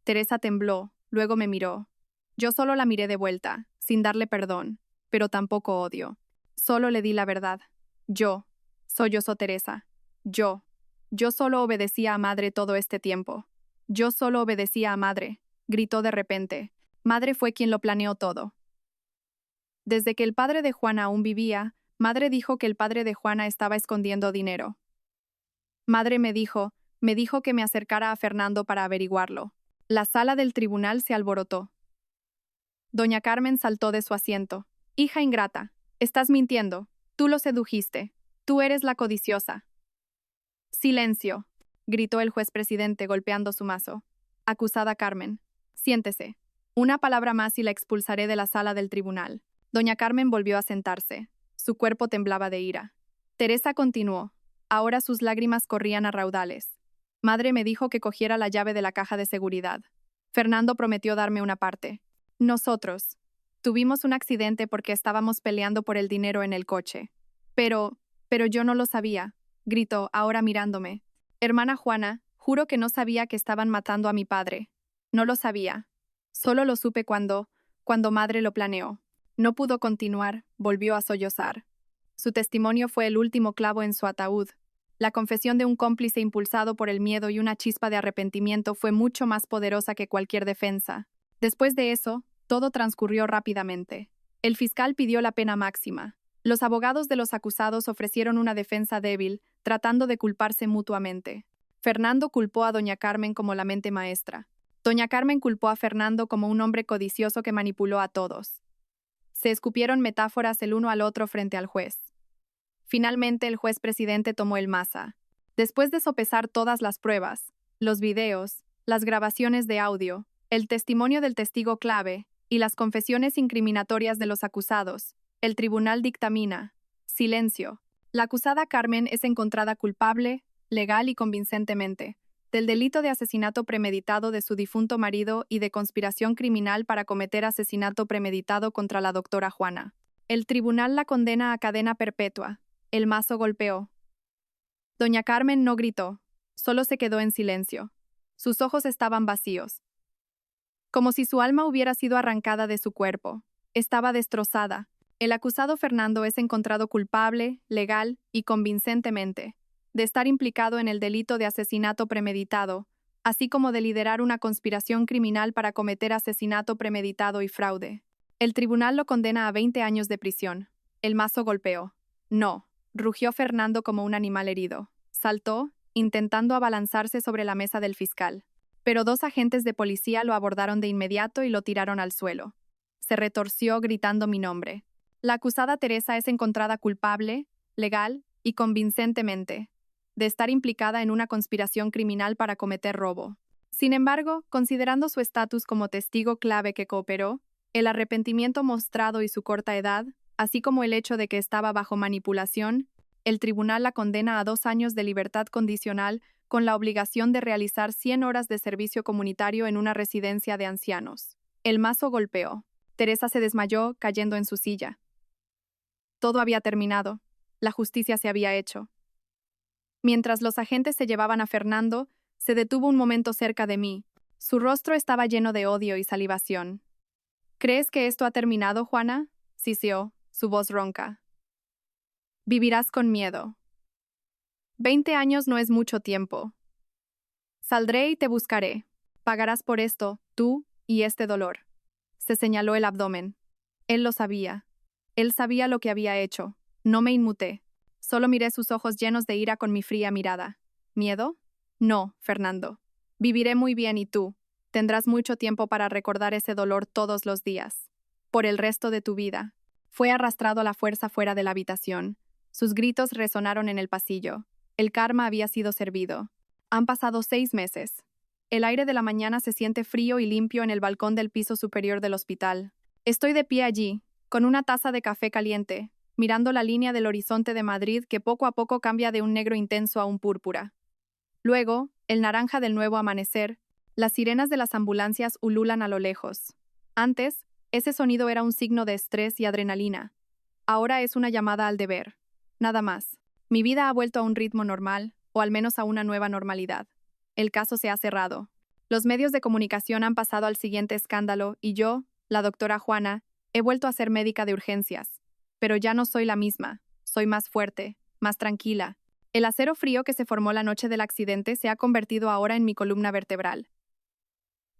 Teresa tembló, luego me miró. Yo solo la miré de vuelta, sin darle perdón, pero tampoco odio. Solo le di la verdad. Sollozó Teresa. Yo solo obedecía a madre todo este tiempo. Yo solo obedecía a madre, gritó de repente. Madre fue quien lo planeó todo. Desde que el padre de Juana aún vivía, madre dijo que el padre de Juana estaba escondiendo dinero. Madre me dijo que me acercara a Fernando para averiguarlo. La sala del tribunal se alborotó. Doña Carmen saltó de su asiento. «Hija ingrata, estás mintiendo. Tú lo sedujiste. Tú eres la codiciosa». «Silencio», gritó el juez presidente golpeando su mazo. «Acusada Carmen, siéntese. Una palabra más y la expulsaré de la sala del tribunal». Doña Carmen volvió a sentarse. Su cuerpo temblaba de ira. Teresa continuó. Ahora sus lágrimas corrían a raudales. Madre me dijo que cogiera la llave de la caja de seguridad. Fernando prometió darme una parte. Nosotros tuvimos un accidente porque estábamos peleando por el dinero en el coche. Pero yo no lo sabía, gritó, ahora mirándome. Hermana Juana, juro que no sabía que estaban matando a mi padre. No lo sabía. Solo lo supe cuando madre lo planeó. No pudo continuar, volvió a sollozar. Su testimonio fue el último clavo en su ataúd. La confesión de un cómplice impulsado por el miedo y una chispa de arrepentimiento fue mucho más poderosa que cualquier defensa. Después de eso, todo transcurrió rápidamente. El fiscal pidió la pena máxima. Los abogados de los acusados ofrecieron una defensa débil, tratando de culparse mutuamente. Fernando culpó a doña Carmen como la mente maestra. Doña Carmen culpó a Fernando como un hombre codicioso que manipuló a todos. Se escupieron metáforas el uno al otro frente al juez. Finalmente, el juez presidente tomó el masa. Después de sopesar todas las pruebas, los videos, las grabaciones de audio, el testimonio del testigo clave y las confesiones incriminatorias de los acusados, el tribunal dictamina: silencio. La acusada Carmen es encontrada culpable, legal y convincentemente, del delito de asesinato premeditado de su difunto marido y de conspiración criminal para cometer asesinato premeditado contra la doctora Juana. El tribunal la condena a cadena perpetua. El mazo golpeó. Doña Carmen no gritó, solo se quedó en silencio. Sus ojos estaban vacíos, como si su alma hubiera sido arrancada de su cuerpo. Estaba destrozada. El acusado Fernando es encontrado culpable, legal y convincentemente, de estar implicado en el delito de asesinato premeditado, así como de liderar una conspiración criminal para cometer asesinato premeditado y fraude. El tribunal lo condena a 20 años de prisión. El mazo golpeó. No, rugió Fernando como un animal herido. Saltó, intentando abalanzarse sobre la mesa del fiscal. Pero 2 agentes de policía lo abordaron de inmediato y lo tiraron al suelo. Se retorció gritando mi nombre. La acusada Teresa es encontrada culpable, legal y convincentemente, de estar implicada en una conspiración criminal para cometer robo. Sin embargo, considerando su estatus como testigo clave que cooperó, el arrepentimiento mostrado y su corta edad, así como el hecho de que estaba bajo manipulación, el tribunal la condena a 2 años de libertad condicional con la obligación de realizar 100 horas de servicio comunitario en una residencia de ancianos. El mazo golpeó. Teresa se desmayó, cayendo en su silla. Todo había terminado. La justicia se había hecho. Mientras los agentes se llevaban a Fernando, se detuvo un momento cerca de mí. Su rostro estaba lleno de odio y salivación. ¿Crees que esto ha terminado, Juana? Siseó, su voz ronca. Vivirás con miedo. 20 años no es mucho tiempo. Saldré y te buscaré. Pagarás por esto, tú y este dolor. Se señaló el abdomen. Él lo sabía. Él sabía lo que había hecho. No me inmuté. Solo miré sus ojos llenos de ira con mi fría mirada. ¿Miedo? No, Fernando. Viviré muy bien y tú. Tendrás mucho tiempo para recordar ese dolor todos los días. Por el resto de tu vida. Fue arrastrado a la fuerza fuera de la habitación. Sus gritos resonaron en el pasillo. El karma había sido servido. Han pasado 6 meses. El aire de la mañana se siente frío y limpio en el balcón del piso superior del hospital. Estoy de pie allí, con una taza de café caliente, mirando la línea del horizonte de Madrid que poco a poco cambia de un negro intenso a un púrpura. Luego, el naranja del nuevo amanecer, las sirenas de las ambulancias ululan a lo lejos. Antes, ese sonido era un signo de estrés y adrenalina. Ahora es una llamada al deber. Nada más. Mi vida ha vuelto a un ritmo normal, o al menos a una nueva normalidad. El caso se ha cerrado. Los medios de comunicación han pasado al siguiente escándalo y yo, la doctora Juana, he vuelto a ser médica de urgencias. Pero ya no soy la misma. Soy más fuerte, más tranquila. El acero frío que se formó la noche del accidente se ha convertido ahora en mi columna vertebral.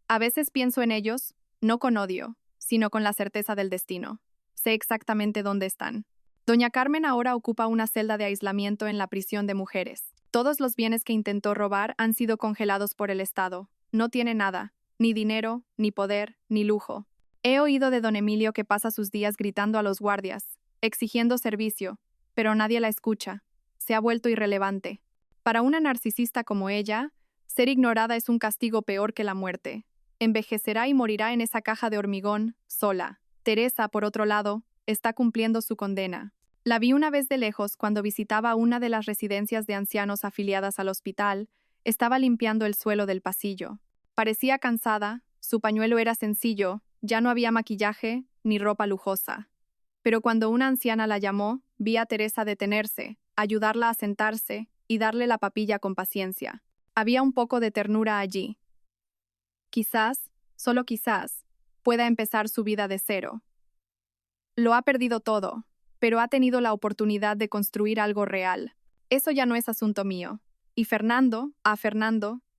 A veces pienso en ellos, no con odio, sino con la certeza del destino. Sé exactamente dónde están. Doña Carmen ahora ocupa una celda de aislamiento en la prisión de mujeres. Todos los bienes que intentó robar han sido congelados por el Estado. No tiene nada, ni dinero, ni poder, ni lujo. He oído de don Emilio que pasa sus días gritando a los guardias, exigiendo servicio, pero nadie la escucha. Se ha vuelto irrelevante. Para una narcisista como ella, ser ignorada es un castigo peor que la muerte. Envejecerá y morirá en esa caja de hormigón, sola. Teresa, por otro lado, está cumpliendo su condena. La vi una vez de lejos cuando visitaba una de las residencias de ancianos afiliadas al hospital, Estaba limpiando el suelo del pasillo. Parecía cansada, su pañuelo era sencillo, ya no había maquillaje ni ropa lujosa. Pero cuando una anciana la llamó, vi a Teresa detenerse, ayudarla a sentarse y darle la papilla con paciencia. Había un poco de ternura allí. Quizás, solo quizás, pueda empezar su vida de cero. Lo ha perdido todo, pero ha tenido la oportunidad de construir algo real. Eso ya no es asunto mío. Y Fernando,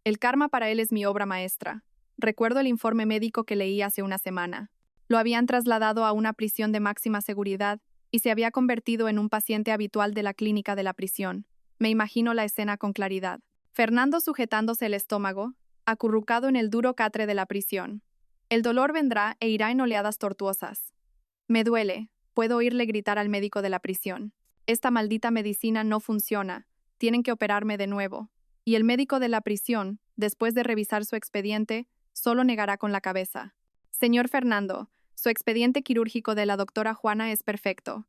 el karma para él es mi obra maestra. Recuerdo el informe médico que leí hace una semana. Lo habían trasladado a una prisión de máxima seguridad y se había convertido en un paciente habitual de la clínica de la prisión. Me imagino la escena con claridad. Fernando sujetándose el estómago, acurrucado en el duro catre de la prisión. El dolor vendrá e irá en oleadas tortuosas. Me duele, puedo oírle gritar al médico de la prisión. Esta maldita medicina no funciona, tienen que operarme de nuevo. Y el médico de la prisión, después de revisar su expediente, solo negará con la cabeza. Señor Fernando, su expediente quirúrgico de la doctora Juana es perfecto.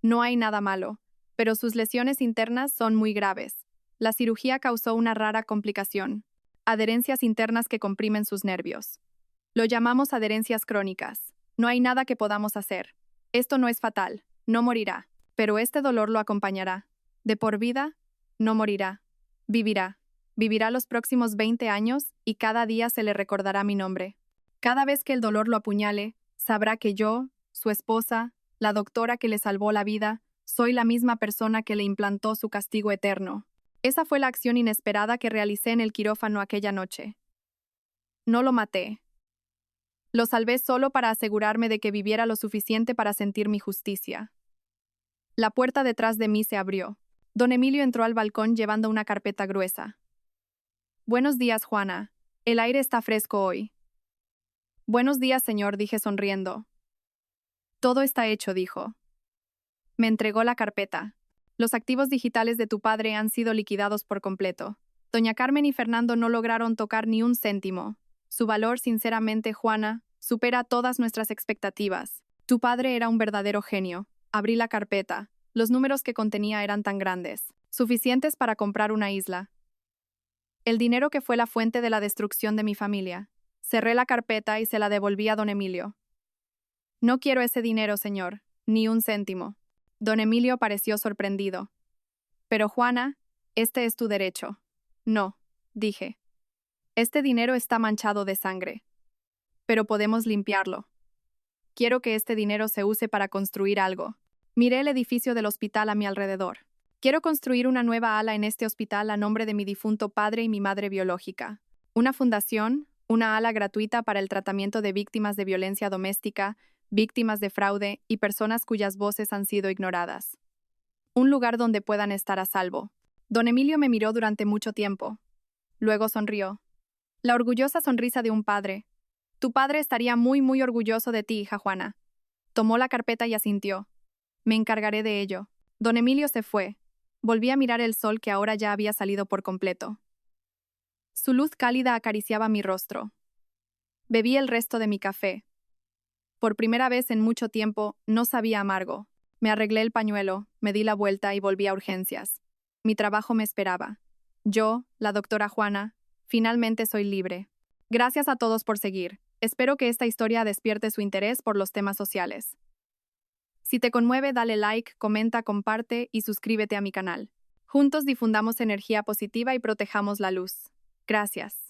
No hay nada malo, pero sus lesiones internas son muy graves. La cirugía causó una rara complicación, adherencias internas que comprimen sus nervios. Lo llamamos adherencias crónicas. No hay nada que podamos hacer. Esto no es fatal, no morirá, pero este dolor lo acompañará. De por vida, no morirá. Vivirá. Vivirá los próximos 20 años y cada día se le recordará mi nombre. Cada vez que el dolor lo apuñale, sabrá que yo, su esposa, la doctora que le salvó la vida, soy la misma persona que le implantó su castigo eterno. Esa fue la acción inesperada que realicé en el quirófano aquella noche. No lo maté. Lo salvé solo para asegurarme de que viviera lo suficiente para sentir mi justicia. La puerta detrás de mí se abrió. Don Emilio entró al balcón llevando una carpeta gruesa. Buenos días, Juana. El aire está fresco hoy. Buenos días, señor, dije sonriendo. Todo está hecho, dijo. Me entregó la carpeta. Los activos digitales de tu padre han sido liquidados por completo. Doña Carmen y Fernando no lograron tocar ni un céntimo. Su valor, sinceramente, Juana, supera todas nuestras expectativas. Tu padre era un verdadero genio. Abrí la carpeta. Los números que contenía eran tan grandes, suficientes para comprar una isla. El dinero que fue la fuente de la destrucción de mi familia. Cerré la carpeta y se la devolví a don Emilio. No quiero ese dinero, señor, ni un céntimo. Don Emilio pareció sorprendido. Pero Juana, este es tu derecho. No, dije. Este dinero está manchado de sangre. Pero podemos limpiarlo. Quiero que este dinero se use para construir algo. Miré el edificio del hospital a mi alrededor. Quiero construir una nueva ala en este hospital a nombre de mi difunto padre y mi madre biológica. Una fundación, una ala gratuita para el tratamiento de víctimas de violencia doméstica, víctimas de fraude y personas cuyas voces han sido ignoradas. Un lugar donde puedan estar a salvo. Don Emilio me miró durante mucho tiempo. Luego sonrió. La orgullosa sonrisa de un padre. Tu padre estaría muy, muy orgulloso de ti, hija Juana. Tomó la carpeta y asintió. Me encargaré de ello. Don Emilio se fue. Volví a mirar el sol que ahora ya había salido por completo. Su luz cálida acariciaba mi rostro. Bebí el resto de mi café. Por primera vez en mucho tiempo, no sabía amargo. Me arreglé el pañuelo, me di la vuelta y volví a urgencias. Mi trabajo me esperaba. Yo, la doctora Juana, finalmente soy libre. Gracias a todos por seguir. Espero que esta historia despierte su interés por los temas sociales. Si te conmueve, dale like, comenta, comparte y suscríbete a mi canal. Juntos difundamos energía positiva y protejamos la luz. Gracias.